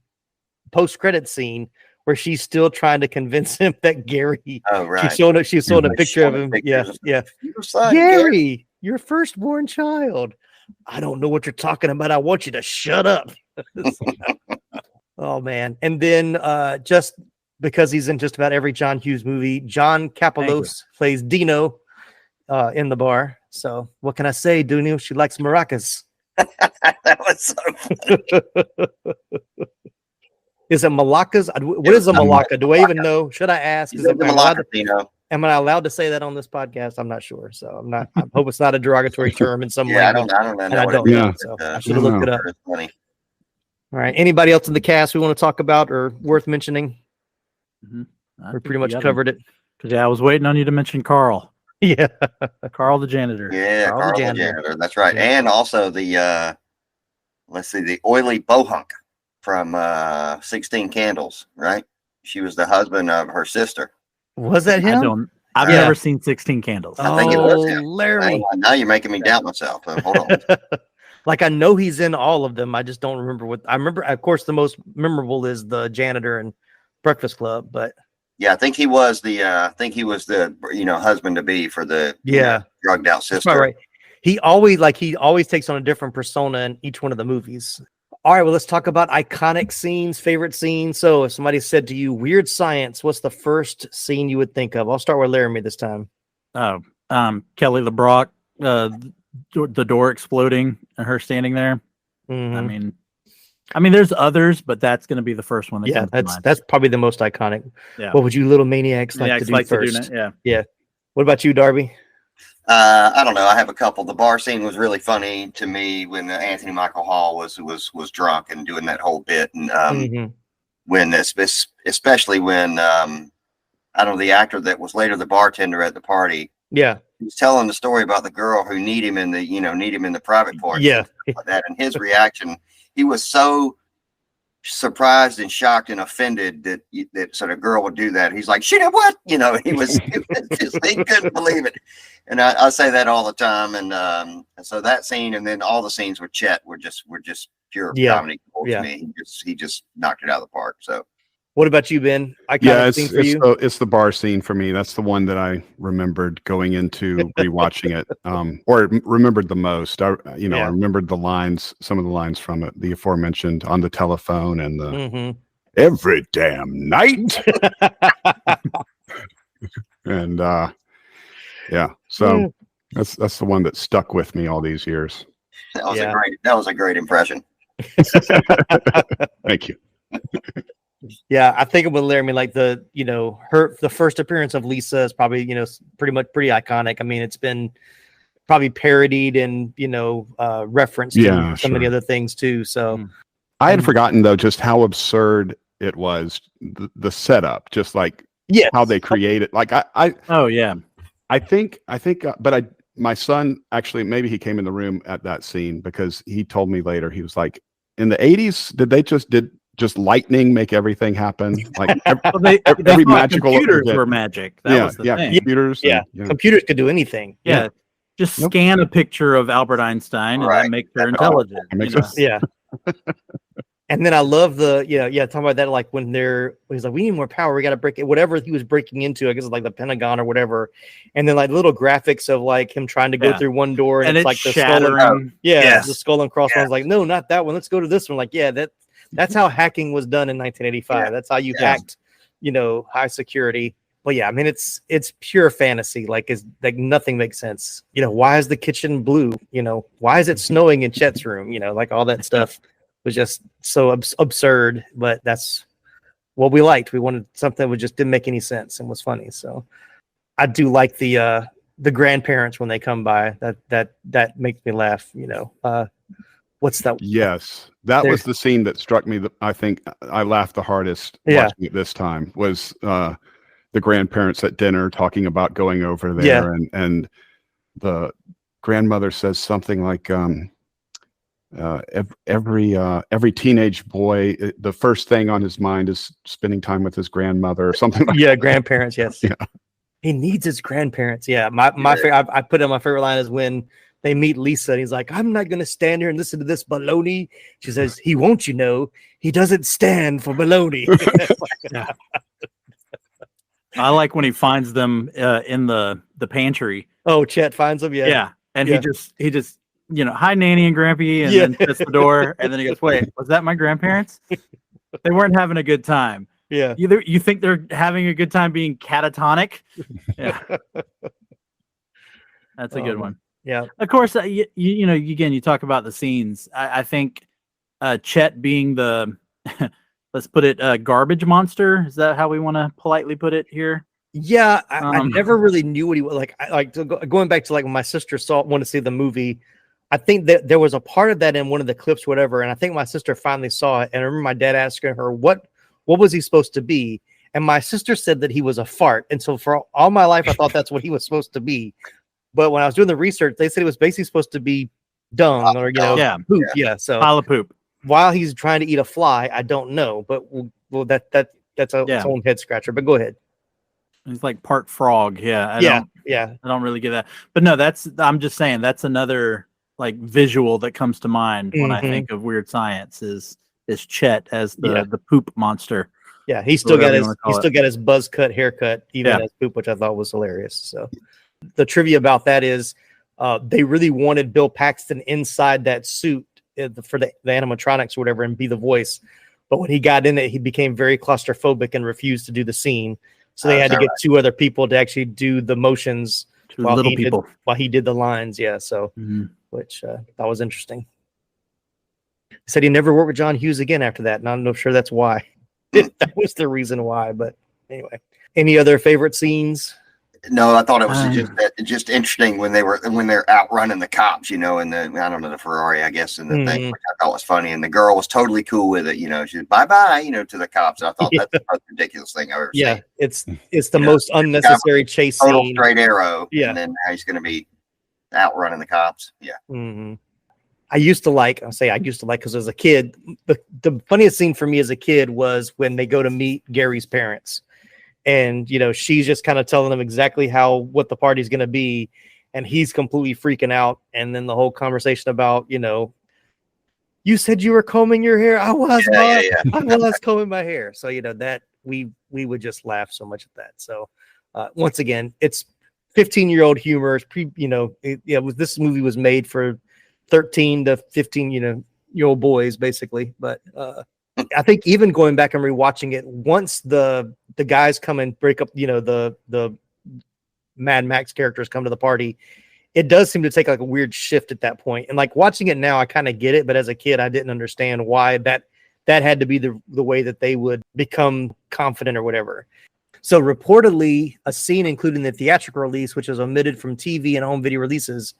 post-credit scene where she's still trying to convince him that Gary. Oh, right. She's showing a picture of him. Yeah. Your son, Gary, your firstborn child. I don't know what you're talking about. I want you to shut up. Oh man. And then just because he's in just about every John Hughes movie, John Kapelos plays Dino in the bar. So what can I say, Dino? She likes maracas. That was so funny. Is it malacas? What is a malaca? Do I even know? Should I ask? Am I allowed to say that on this podcast? I'm not sure. So I'm not. I hope it's not a derogatory term in some way. I don't know. I don't know. So I should have looked it up. All right. Anybody else in the cast we want to talk about or worth mentioning? We pretty much covered it. Yeah, I was waiting on you to mention Carl. Yeah, Carl the janitor. Yeah, Carl the janitor. That's right. Yeah. And also the the oily bohunk from 16 Candles, right? She was the husband of her sister. Was that him? I've never seen 16 Candles. I think it was him. Larry. Now you're making me doubt myself. Hold on. I know he's in all of them. I just don't remember what I remember. Of course, the most memorable is the janitor and Breakfast Club, but yeah, I think he was the husband to be for the drugged out sister. Right. He always takes on a different persona in each one of the movies. All right, well, let's talk about iconic scenes, favorite scenes. So if somebody said to you, Weird Science, what's the first scene you would think of? I'll start with Laramy this time. Kelly LeBrock, the door exploding and her standing there. Mm-hmm. I mean, there's others, but that's going to be be the first one. That's probably the most iconic. Yeah. What would you little maniacs like to do first? Yeah. What about you, Darby? I don't know. I have a couple. The bar scene was really funny to me when Anthony Michael Hall was drunk and doing that whole bit, and when especially when I don't know, the actor that was later the bartender at the party. Yeah, he was telling the story about the girl who need him in the private parts. Yeah, like that, and his reaction. He was so surprised and shocked and offended that sort of girl would do that. He's like, she did what? You know, he couldn't believe it. And I say that all the time. And so that scene, and then all the scenes with Chet were just pure comedy gold to me. He just knocked it out of the park. So. What about you, Ben? It's the bar scene for me. That's the one that I remembered going into rewatching it, or remembered the most. I remembered the lines, some of the lines from it, the aforementioned on the telephone and the every damn night. And so that's the one that stuck with me all these years. That was a great impression. Thank you. Yeah, I think with Laramy, like the first appearance of Lisa is probably, pretty iconic. I mean, it's been probably parodied and, referenced in so many other things too. So I had forgotten though, just how absurd it was, the setup, just like how they create it. Like my son actually, maybe he came in the room at that scene because he told me later, he was like, in the 80s, did just lightning make everything happen? Like every magical computers were magic. That was the thing. Computers. Computers could do anything. Just scan a picture of Albert Einstein and that makes her intelligent. And then I love talking about that, like when he's like, we need more power, we got to break it, whatever he was breaking into, I guess it's like the Pentagon or whatever. And then like little graphics of like him trying to go through one door and it's like the shattering. The skull and crossbones. Like, no, not that one. Let's go to this one. Like, that's how hacking was done in 1985. That's how you hacked, high security. But yeah, I mean, it's pure fantasy. Like, nothing makes sense. Why is the kitchen blue? Why is it snowing in Chet's room? Like all that stuff was just so absurd. But that's what we liked. We wanted something that just didn't make any sense and was funny. So I do like the grandparents when they come by. That makes me laugh. What's that? Yes, that was the scene that struck me. That I think I laughed the hardest watching it this time was the grandparents at dinner talking about going over there, and the grandmother says something like, every teenage boy, the first thing on his mind is spending time with his grandmother or something. Like grandparents. Yes, he needs his grandparents. Yeah, my favorite. I put in my favorite line is when they meet Lisa and he's like, I'm not going to stand here and listen to this baloney. She says, he won't, he doesn't stand for baloney. I like when he finds them in the pantry. Oh, Chet finds them. Yeah. And he just, hi, Nanny and Grampy. And then shuts the door. And then he goes, wait, was that my grandparents? They weren't having a good time. Yeah. You think they're having a good time being catatonic? Yeah. That's a good one. Yeah. Of course, you talk about the scenes. I think Chet being the, let's put it, garbage monster. Is that how we want to politely put it here? Yeah. I never really knew what he was like. Going back to like when my sister wanted to see the movie, I think that there was a part of that in one of the clips, whatever. And I think my sister finally saw it. And I remember my dad asking her, what was he supposed to be? And my sister said that he was a fart. And so for all my life, I thought that's what he was supposed to be. But when I was doing the research, they said it was basically supposed to be dung or poop. Yeah, so pile of poop. While he's trying to eat a fly, I don't know, but that's its own head scratcher. But go ahead. It's like part frog. I don't really get that. But no, I'm just saying that's another like visual that comes to mind when I think of Weird Science is Chet as the poop monster. Yeah, he's still got his buzz cut haircut even as poop, which I thought was hilarious. So. The trivia about that is they really wanted Bill Paxton inside that suit for the animatronics or whatever and be the voice. But when he got in it, he became very claustrophobic and refused to do the scene. So they had to get two other people to actually do the motions while he did the lines. Yeah. So, which that was interesting. He said he never worked with John Hughes again after that. And I'm not sure that's why. That was the reason why. But anyway, any other favorite scenes? No, I thought it was just interesting when they're outrunning the cops, in the Ferrari, I guess, and the thing, which I thought was funny. And the girl was totally cool with it, she said bye-bye, to the cops. And I thought that's the most ridiculous thing I've ever seen. It's the most unnecessary chase total scene. Straight arrow. Yeah. And then now he's going to be outrunning the cops. Yeah. Mm-hmm. I used to like because as a kid, the funniest scene for me as a kid was when they go to meet Gary's parents, and she's just kind of telling them exactly what the party's going to be, and he's completely freaking out. And then the whole conversation about you said you were combing your hair. I was, I was combing my hair. So that we would just laugh so much at that. So once again, it's 15-year-old humor. This movie was made for 13 to 15 year old boys basically, but I think even going back and rewatching it, once the guys come and break up, the Mad Max characters come to the party, it does seem to take like a weird shift at that point. And like watching it now, I kind of get it, but as a kid I didn't understand why that had to be the way that they would become confident or whatever. So reportedly a scene including the theatrical release, which was omitted from TV and home video releases,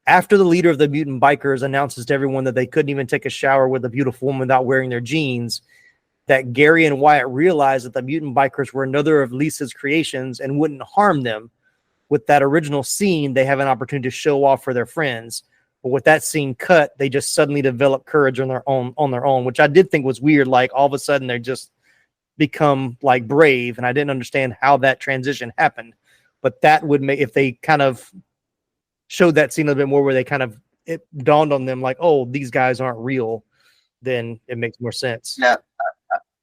after the leader of the mutant bikers announces to everyone that they couldn't even take a shower with a beautiful woman without wearing their jeans, that Gary and Wyatt realized that the mutant bikers were another of Lisa's creations and wouldn't harm them. With that original scene, they have an opportunity to show off for their friends. But with that scene cut, they just suddenly develop courage on their own, which I did think was weird. Like all of a sudden they just become like brave, and I didn't understand how that transition happened. But that would make, if they kind of showed that scene a little bit more where it dawned on them like, oh, these guys aren't real, then it makes more sense. Yeah,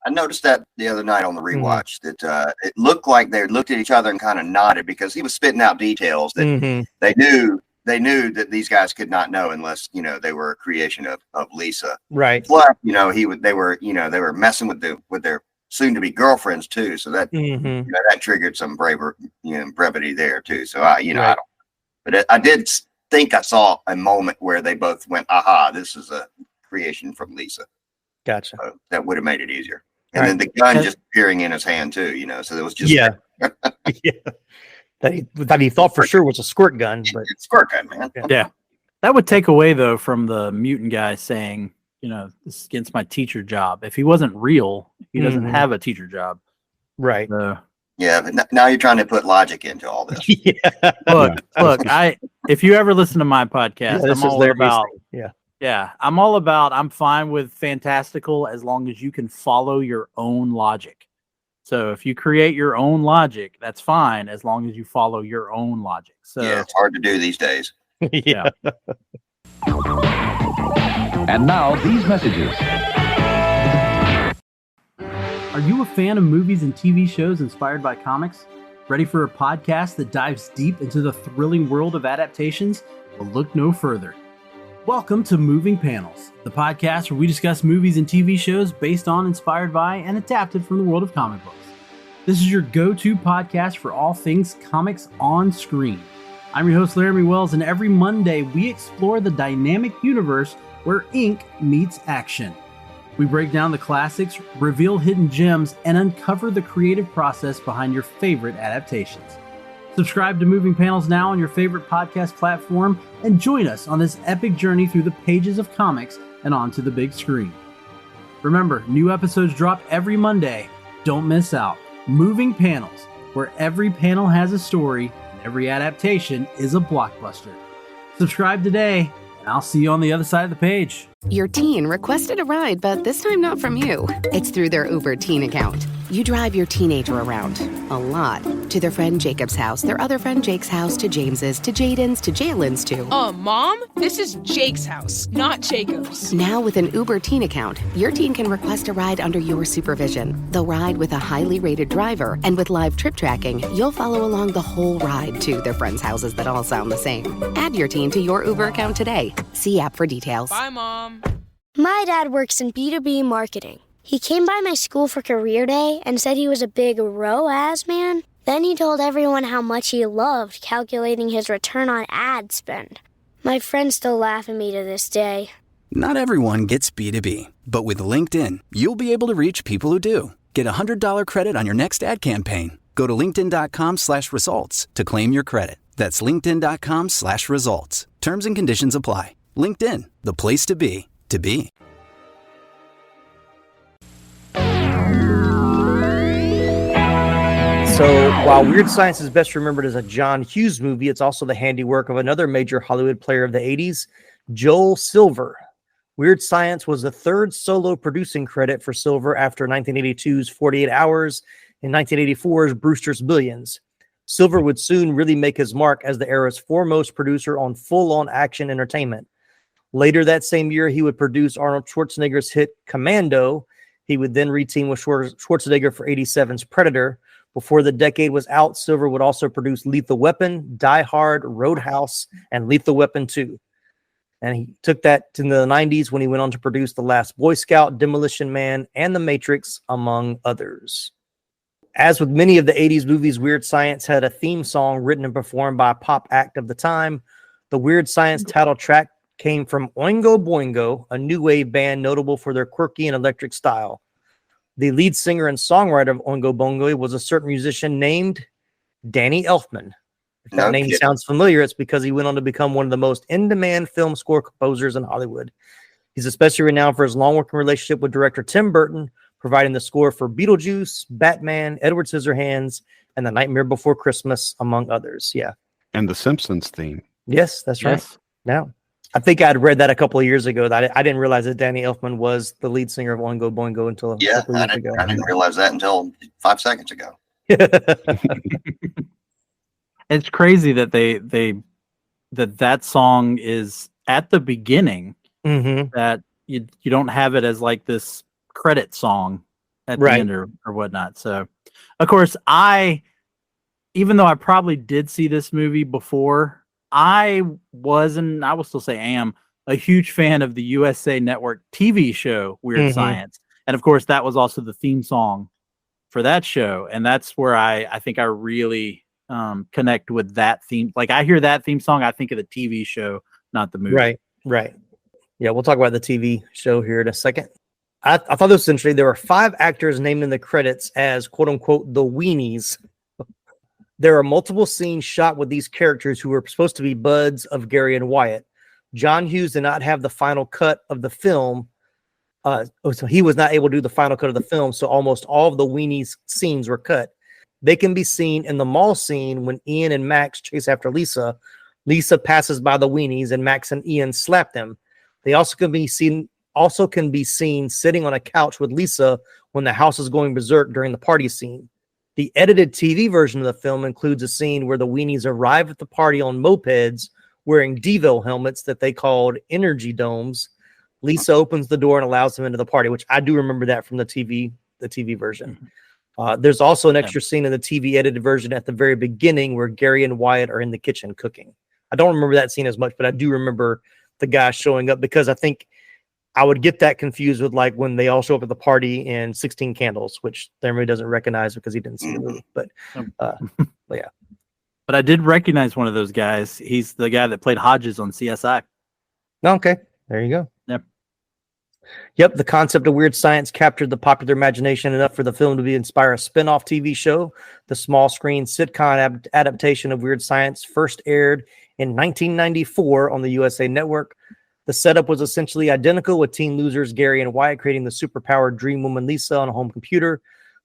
I noticed that the other night on the rewatch that it looked like they looked at each other and kind of nodded because he was spitting out details that they knew that these guys could not know unless they were a creation of Lisa. Right. Plus, they were messing with their soon-to-be girlfriends too, so that that triggered some brevity there too. So I don't. But I did think I saw a moment where they both went, aha, this is a creation from Lisa. Gotcha. So that would have made it easier. And then the gun just appearing in his hand too, so it was just. Yeah. That he thought for sure was a squirt gun. But it's a squirt gun, man. Yeah. That would take away, though, from the mutant guy saying, this is against my teacher job. If he wasn't real, he doesn't have a teacher job. Right. Yeah, but now you're trying to put logic into all this. Look, if you ever listen to my podcast, I'm all about I'm fine with fantastical as long as you can follow your own logic. So if you create your own logic, that's fine as long as you follow your own logic. So it's hard to do these days. Yeah. And now these messages. Are you a fan of movies and TV shows inspired by comics? Ready for a podcast that dives deep into the thrilling world of adaptations? Well, look no further. Welcome to Moving Panels, the podcast where we discuss movies and TV shows based on, inspired by, and adapted from the world of comic books. This is your go-to podcast for all things comics on screen. I'm your host, Laramy Wells, and every Monday we explore the dynamic universe where ink meets action. We break down the classics, reveal hidden gems, and uncover the creative process behind your favorite adaptations. Subscribe to Moving Panels now on your favorite podcast platform and join us on this epic journey through the pages of comics and onto the big screen. Remember, new episodes drop every Monday. Don't miss out. Moving Panels, where every panel has a story and every adaptation is a blockbuster. Subscribe today, and I'll see you on the other side of the page. Your teen requested a ride, but this time not from you. It's through their Uber teen account. You drive your teenager around, a lot, to their friend Jacob's house, their other friend Jake's house, to James's, to Jaden's, to Jalen's, to... Mom? This is Jake's house, not Jacob's. Now with an Uber teen account, your teen can request a ride under your supervision. They'll ride with a highly rated driver, and with live trip tracking, you'll follow along the whole ride to their friends' houses that all sound the same. Add your teen to your Uber account today. See app for details. Bye, Mom. My dad works in B2B marketing. He came by my school for career day and said he was a big ROAS man. Then he told everyone how much he loved calculating his return on ad spend. My friends still laugh at me to this day. Not everyone gets B2B, but with LinkedIn, you'll be able to reach people who do. Get a $100 credit on your next ad campaign. Go to linkedin.com/results to claim your credit. That's linkedin.com/results. Terms and conditions apply. LinkedIn, the place to be, to be. So while Weird Science is best remembered as a John Hughes movie, it's also the handiwork of another major Hollywood player of the 80s, Joel Silver. Weird Science was the third solo producing credit for Silver after 1982's 48 Hours and 1984's Brewster's Billions. Silver would soon really make his mark as the era's foremost producer on full-on action entertainment. Later that same year, he would produce Arnold Schwarzenegger's hit Commando. He would then reteam with Schwarzenegger for 87's Predator. Before the decade was out, Silver would also produce Lethal Weapon, Die Hard, Roadhouse, and Lethal Weapon 2. And he took that to the 90s when he went on to produce The Last Boy Scout, Demolition Man, and The Matrix, among others. As with many of the 80s movies, Weird Science had a theme song written and performed by a pop act of the time. The Weird Science title track came from Oingo Boingo, a new wave band notable for their quirky and electric style. The lead singer and songwriter of Oingo Boingo was a certain musician named Danny Elfman. If that name sounds familiar, it's because he went on to become one of the most in-demand film score composers in Hollywood. He's especially renowned for his long-working relationship with director Tim Burton, providing the score for Beetlejuice, Batman, Edward Scissorhands, and The Nightmare Before Christmas, among others. Yeah. And the Simpsons theme. Yes, that's right. Now, I think I'd read that a couple of years ago. That I didn't realize that Danny Elfman was the lead singer of Oingo Boingo until a couple of years ago. I didn't realize that until 5 seconds ago. It's crazy that that song is at the beginning. That you don't have it as like this credit song at the end or whatnot. So, of course, even though I probably did see this movie before, I was, and I will still say am, a huge fan of the USA Network TV show Weird Science. And of course, that was also the theme song for that show. And that's where I think I really connect with that theme. Like I hear that theme song, I think of the TV show, not the movie. Right. Yeah, we'll talk about the TV show here in a second. I thought this was interesting. There were 5 actors named in the credits as quote unquote the weenies. There are multiple scenes shot with these characters who were supposed to be buds of Gary and Wyatt. John Hughes did not have the final cut of the film. So he was not able to do the final cut of the film. So almost all of the weenies scenes were cut. They can be seen in the mall scene when Ian and Max chase after Lisa. Lisa passes by the weenies and Max and Ian slap them. They also can be seen sitting on a couch with Lisa when the house is going berserk during the party scene. The edited TV version of the film includes a scene where the weenies arrive at the party on mopeds wearing Devo helmets that they called energy domes. Lisa opens the door and allows them into the party, which I do remember that from the TV version. There's also an extra scene in the TV edited version at the very beginning where Gary and Wyatt are in the kitchen cooking. I don't remember that scene as much, but I do remember the guy showing up because I think I would get that confused with like when they all show up at the party in 16 Candles, which everybody doesn't recognize because he didn't see the movie. But yeah. But I did recognize one of those guys. He's the guy that played Hodges on CSI. Okay, there you go. Yep, the concept of Weird Science captured the popular imagination enough for the film to inspire a spin-off TV show. The small screen sitcom adaptation of Weird Science first aired in 1994 on the USA Network. The setup was essentially identical, with teen losers Gary and Wyatt creating the superpowered dream woman Lisa on a home computer.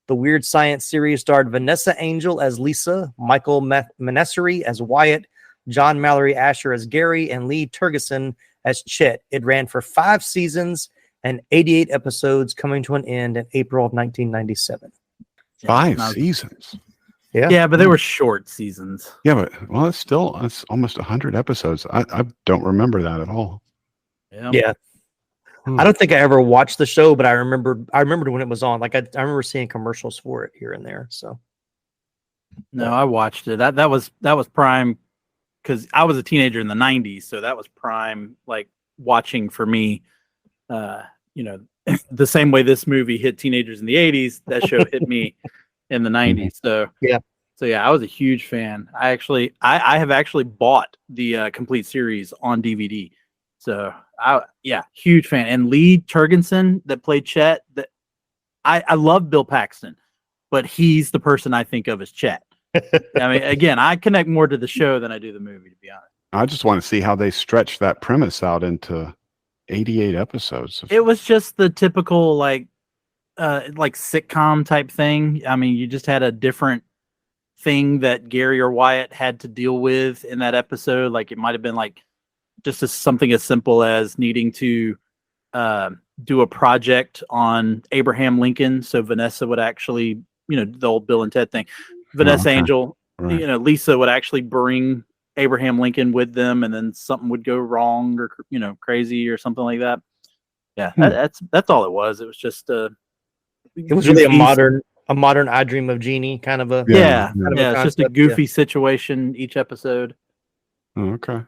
The Weird Science series starred Vanessa Angel as Lisa, Michael Manesseri as Wyatt, John Mallory Asher as Gary, and Lee Tergesen as Chet. It ran for 5 seasons and 88 episodes, coming to an end in April of 1997. 5 seasons. Yeah, but they were short seasons. Yeah, but it's almost 100 episodes. I don't remember that at all. Yeah. I don't think I ever watched the show, but I remembered when it was on. Like I remember seeing commercials for it here and there. So no, I watched it. That was prime because I was a teenager in the 90s, so that was prime like watching for me. The same way this movie hit teenagers in the 80s, that show hit me in the 90s. So I was a huge fan. I have actually bought the complete series on DVD. So huge fan. And Lee Tergesen that played Chet, I love Bill Paxton, but he's the person I think of as Chet. I mean, again, I connect more to the show than I do the movie, to be honest. I just want to see how they stretch that premise out into 88 episodes. It was just the typical like sitcom type thing. I mean, you just had a different thing that Gary or Wyatt had to deal with in that episode. Like it might have been like just as something as simple as needing to do a project on Abraham Lincoln. So Vanessa would actually, the old Bill and Ted thing. Vanessa Angel, Right. Lisa would actually bring Abraham Lincoln with them, and then something would go wrong or crazy or something like that. Yeah, that's all it was. It was just it was really a modern I Dream of Jeannie kind of a it's just a goofy situation each episode. Oh, okay.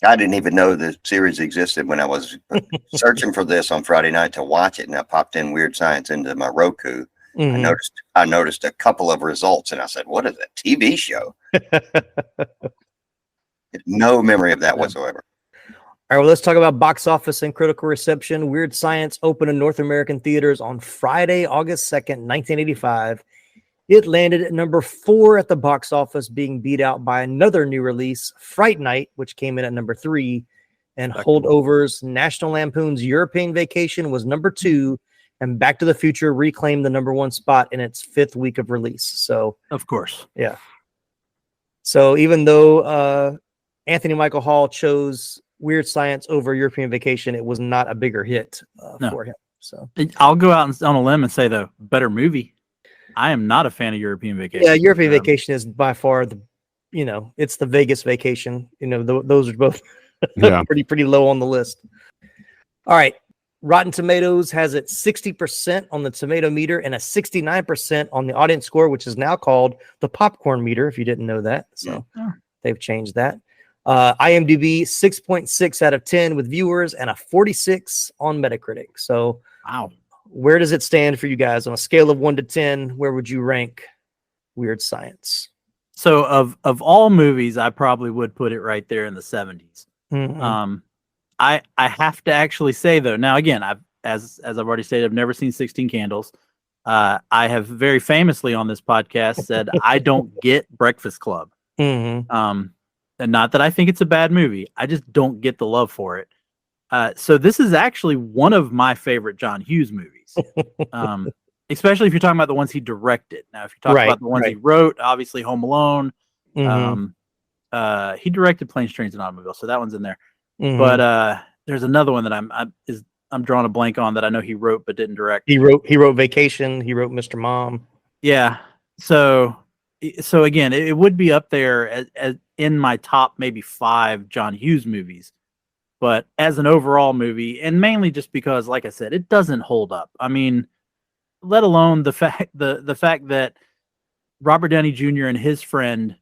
I didn't even know the series existed when I was searching for this on Friday night to watch it, and I popped in Weird Science into my Roku. Mm-hmm. I noticed a couple of results, and I said, "What is a TV show?" No memory of that whatsoever. All right, well, let's talk about box office and critical reception. Weird Science opened in North American theaters on Friday, August 2nd, 1985. It landed at number 4 at the box office, being beat out by another new release, Fright Night, which came in at number 3. And holdovers, National Lampoon's European Vacation was number 2, and Back to the Future reclaimed the number 1 spot in its 5th week of release. So, of course. Yeah. So even though Anthony Michael Hall chose Weird Science over European Vacation, it was not a bigger hit for him. So I'll go out on a limb and say, though, better movie. I am not a fan of European Vacation. Yeah, European Vacation is by far it's the Vegas Vacation. Those are both pretty low on the list. All right. Rotten Tomatoes has it 60% on the tomato meter and a 69% on the audience score, which is now called the popcorn meter, if you didn't know that. So they've changed that. IMDb 6.6 out of 10 with viewers and a 46 on Metacritic. So wow. Where does it stand for you guys on a scale of 1 to 10? Where would you rank Weird Science? So of all movies, I probably would put it right there in the 70s. Mm-hmm. I have to actually say, though, now again, as I've already stated, I've never seen 16 Candles. I have very famously on this podcast said I don't get Breakfast Club. Mm-hmm. And not that I think it's a bad movie. I just don't get the love for it. So this is actually one of my favorite John Hughes movies. Especially if you're talking about the ones he directed. Now, if you're talking about the ones he wrote, obviously Home Alone. Mm-hmm. He directed Planes, Trains, and Automobiles, so that one's in there. Mm-hmm. But there's another one that I'm drawing a blank on that I know he wrote but didn't direct. He wrote Vacation. He wrote Mr. Mom. Yeah. So again, it would be up there as in my top maybe 5 John Hughes movies. But as an overall movie, and mainly just because, like I said, it doesn't hold up. I mean, let alone the fact that Robert Downey Jr. and his friend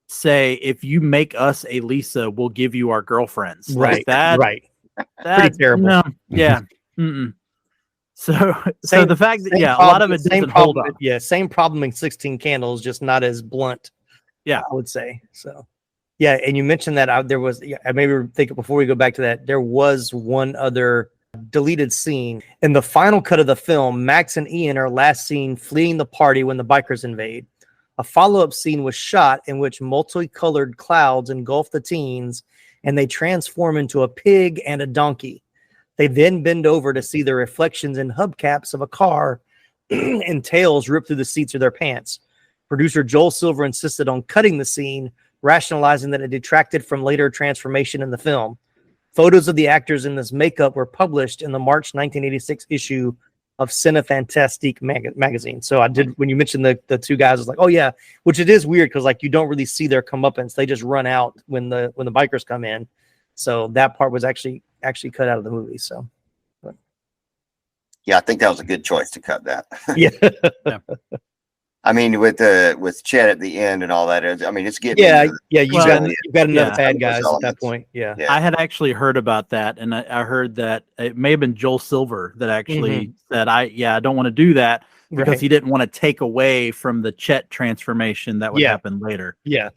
say, if you make us a Lisa, we'll give you our girlfriends. Right. Like that. Right. That, pretty terrible. No, yeah. So the fact that, a lot of it doesn't hold up. Yeah. Same problem in 16 Candles, just not as blunt. Yeah. I would say so. Yeah, and you mentioned that there was. I maybe think before we go back to that, there was one other deleted scene in the final cut of the film. Max and Ian are last seen fleeing the party when the bikers invade. A follow-up scene was shot in which multicolored clouds engulf the teens, and they transform into a pig and a donkey. They then bend over to see the reflections in hubcaps of a car, and tails rip through the seats of their pants. Producer Joel Silver insisted on cutting the scene, rationalizing that it detracted from later transformation in the film. Photos of the actors in this makeup were published in the March 1986 issue of Cinefantastique magazine. So I did, when you mentioned the two guys, I was like, oh yeah, which it is weird because you don't really see their comeuppance. They just run out when the bikers come in. So that part was actually cut out of the movie. So yeah, I think that was a good choice to cut that. Yeah. I mean, with Chet at the end and all that, I mean, it's getting you've got enough bad guys at that point. Yeah. I had actually heard about that, and I heard that it may have been Joel Silver that actually said, I don't want to do that because he didn't want to take away from the Chet transformation that would happen later. Yeah.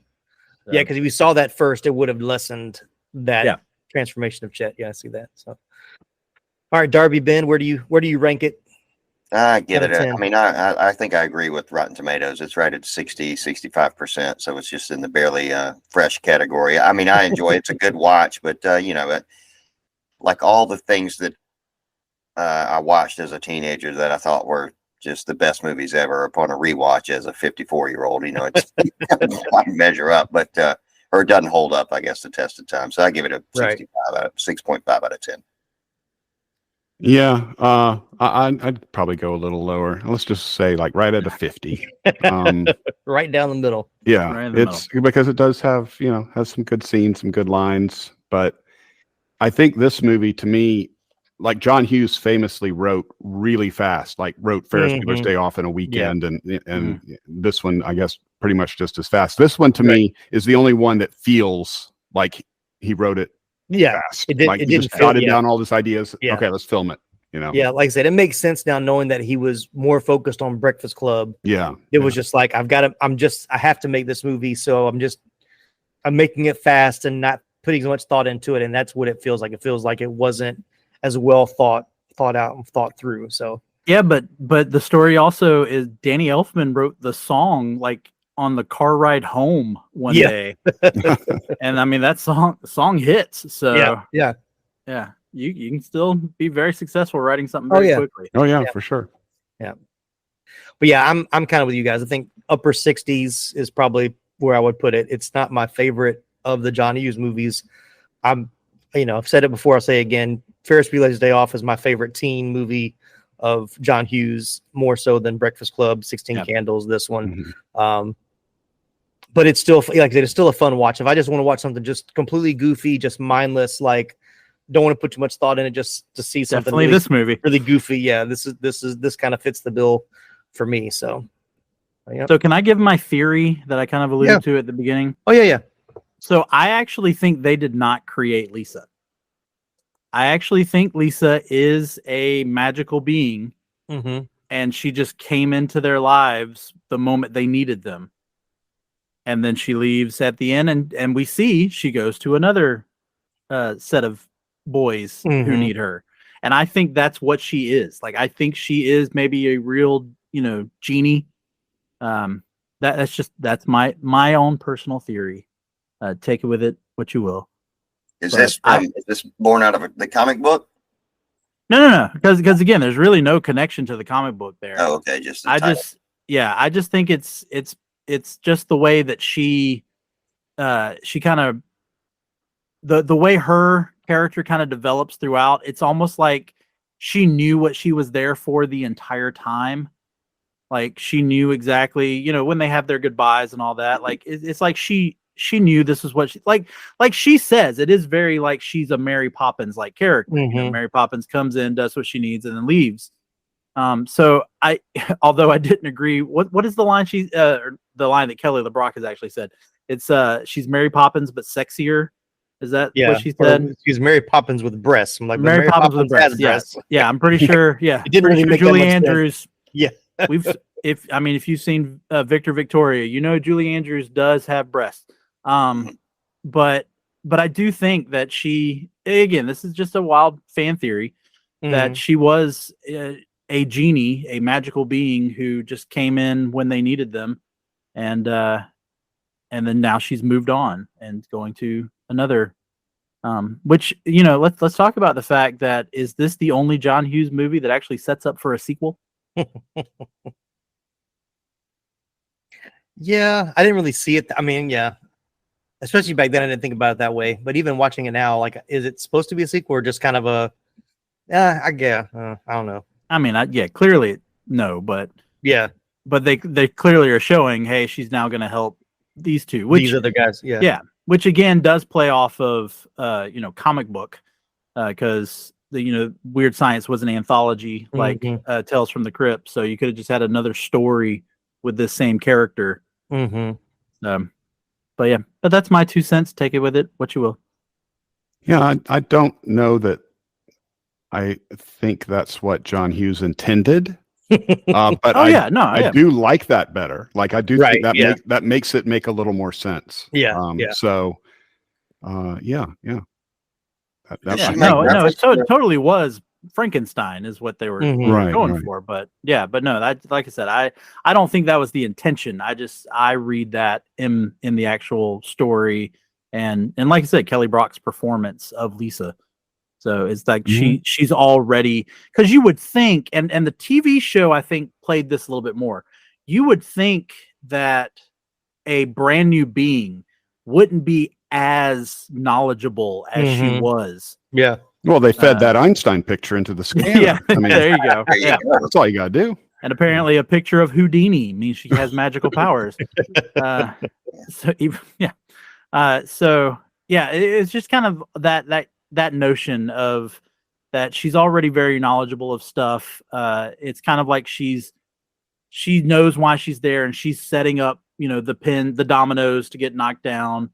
So. Yeah, because if we saw that first, it would have lessened that transformation of Chet. Yeah, I see that. So, all right, Darby, Ben, where do you rank it? I get it. I mean, I think I agree with Rotten Tomatoes. It's rated 65%, so it's just in the barely fresh category. I mean, I enjoy it. It's a good watch, but like all the things that I watched as a teenager that I thought were just the best movies ever, upon a rewatch as a 54-year-old, it's I measure up. But or it doesn't hold up, I guess, the test of time. So I give it a Right. 6.5 out of 10. Yeah, I'd probably go a little lower. Let's just say like right at a 50. Right down the middle. Yeah, Right in the it's because it does have, has some good scenes, some good lines. But I think this movie, to me, like John Hughes famously wrote really fast, like wrote Ferris Bueller's Day Off in a weekend, and this one, I guess, pretty much just as fast. This one, to me, is the only one that feels like he wrote it fast. It Like he didn't just feel, jotted down all these ideas. Yeah. Okay, let's film it. Yeah, like I said, it makes sense now knowing that he was more focused on Breakfast Club. Yeah. It was just like, I have to make this movie. So I'm making it fast and not putting so much thought into it. And that's what it feels like. It feels like it wasn't as well thought out and thought through. So Yeah, but the story also is Danny Elfman wrote the song like on the car ride home one day. And I mean that song hits. So yeah. You can still be very successful writing something very quickly. Oh yeah, for sure. Yeah. But yeah, I'm kind of with you guys. I think upper 60s is probably where I would put it. It's not my favorite of the John Hughes movies. I've said it before, I'll say it again. Ferris Bueller's Day Off is my favorite teen movie of John Hughes, more so than Breakfast Club, 16 Candles, this one. But it's still, like I said, it's still a fun watch. If I just want to watch something just completely goofy, just mindless, like don't want to put too much thought in it, just to see something Definitely this movie. really goofy. Yeah, this kind of fits the bill for me. So, So can I give my theory that I kind of alluded to at the beginning? Oh yeah. So I actually think they did not create Lisa. I actually think Lisa is a magical being, and she just came into their lives the moment they needed them. And then she leaves at the end, and we see she goes to another set of boys who need her. And I think that's what she is. Like, I think she is maybe a real, genie. That's my own personal theory. Take it with it what you will. Is this born out of the comic book? No. Because again, there's really no connection to the comic book there. Oh, okay. I just think it's just the way that she kind of the way her character kind of develops throughout. It's almost like she knew what she was there for the entire time. Like she knew exactly, when they have their goodbyes and all that. Like it's like she knew this is what she like she says. It is very like she's a Mary Poppins like character. Mary Poppins comes in, does what she needs, and then leaves. So although I didn't agree, what is the line the line that Kelly LeBrock has actually said? It's she's Mary Poppins but sexier. Is that what she said? She's Mary Poppins with breasts. I'm like, Mary Poppins with breasts. Yeah, I'm pretty sure. Yeah, it didn't really make Julie that much Andrews. Sense. Yeah, if you've seen Victor Victoria, Julie Andrews does have breasts. But I do think that she, again, this is just a wild fan theory, that she was a genie, a magical being who just came in when they needed them, and then now she's moved on and going to another. Which let's talk about the fact that is this the only John Hughes movie that actually sets up for a sequel? Yeah, I didn't really see it. I mean, yeah. Especially back then, I didn't think about it that way. But even watching it now, like, is it supposed to be a sequel or just kind of a? I guess I don't know. I mean, clearly no, but but they clearly are showing, hey, she's now going to help these two, these other guys, which again does play off of comic book, because the Weird Science was an anthology like Tales from the Crypt, so you could have just had another story with this same character. But that's my 2 cents. Take it with it what you will. Yeah, I don't know that I think that's what John Hughes intended. But I do like that better. Like I do think that makes it make a little more sense. So it totally was Frankenstein is what they were going for. But no, that, like I said, I don't think that was the intention. I read that in the actual story, and like I said, Kelly Brock's performance of Lisa. So it's like she's already, because you would think, and the TV show I think played this a little bit more. You would think that a brand new being wouldn't be as knowledgeable as she was. Yeah. Well, they fed that Einstein picture into the scanner. Yeah, I mean, there you go. Yeah. That's all you got to do. And apparently, a picture of Houdini means she has magical powers. It's just kind of that notion of that she's already very knowledgeable of stuff. It's kind of like she knows why she's there, and she's setting up, the dominoes to get knocked down,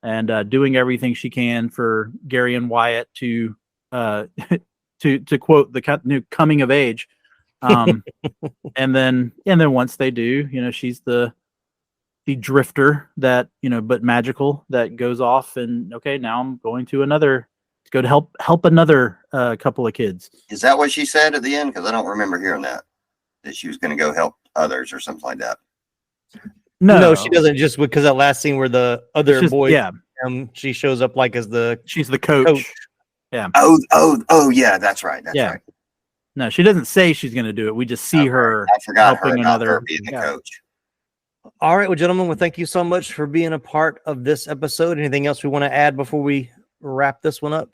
and doing everything she can for Gary and Wyatt to quote the new coming of age. And then once they do, she's the drifter that, but magical, that goes off and, okay, now I'm going to go to help another couple of kids. Is that what she said at the end? Because I don't remember hearing that she was going to go help others or something like that. No, she doesn't. Just because that last scene where the other boy, she shows up she's the coach. Yeah. Oh, yeah, that's right. That's right. No, she doesn't say she's going to do it. We just see her. I forgot helping her being the coach. All right, well, gentlemen, well, thank you so much for being a part of this episode. Anything else we want to add before we wrap this one up?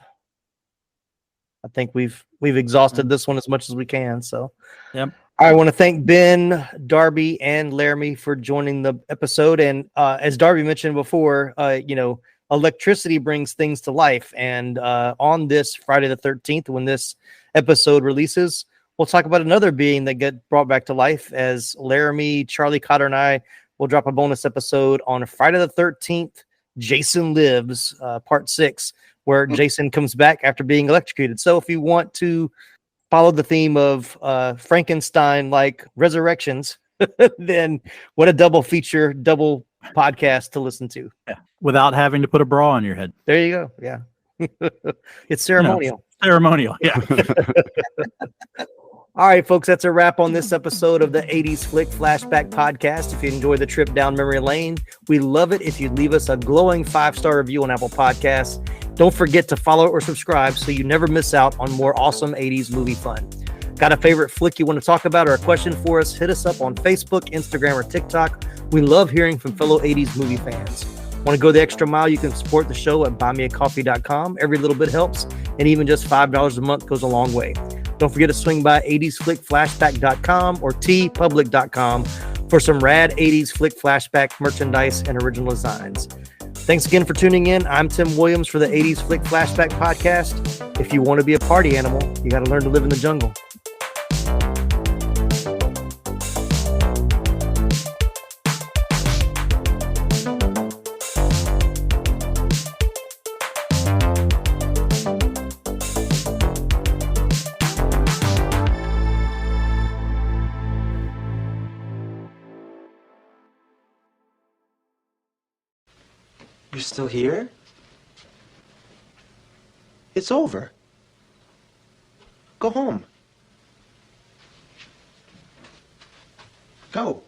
I think we've exhausted this one as much as we can. So, yep. I want to thank Ben, Darby, and Laramy for joining the episode. And as Darby mentioned before, electricity brings things to life. And on this Friday the 13th, when this episode releases, we'll talk about another being that get brought back to life, as Laramy, Charlie Cotter, and I will drop a bonus episode on Friday the 13th, Jason Lives, part 6, where Jason comes back after being electrocuted. So if you want to follow the theme of Frankenstein-like resurrections, then what a double podcast to listen to. Yeah. Without having to put a bra on your head. There you go. Yeah. It's ceremonial. Ceremonial. Yeah. All right, folks, that's a wrap on this episode of the 80s Flick Flashback Podcast. If you enjoy the trip down memory lane, we love it if you'd leave us a glowing 5-star review on Apple Podcasts. Don't forget to follow or subscribe so you never miss out on more awesome 80s movie fun. Got a favorite flick you want to talk about or a question for us? Hit us up on Facebook, Instagram, or TikTok. We love hearing from fellow 80s movie fans. Want to go the extra mile? You can support the show at buymeacoffee.com. Every little bit helps, and even just $5 a month goes a long way. Don't forget to swing by 80sflickflashback.com or tpublic.com for some rad 80s Flick Flashback merchandise and original designs. Thanks again for tuning in. I'm Tim Williams for the 80s Flick Flashback Podcast. If you want to be a party animal, you got to learn to live in the jungle. You're still here? It's over. Go home. Go.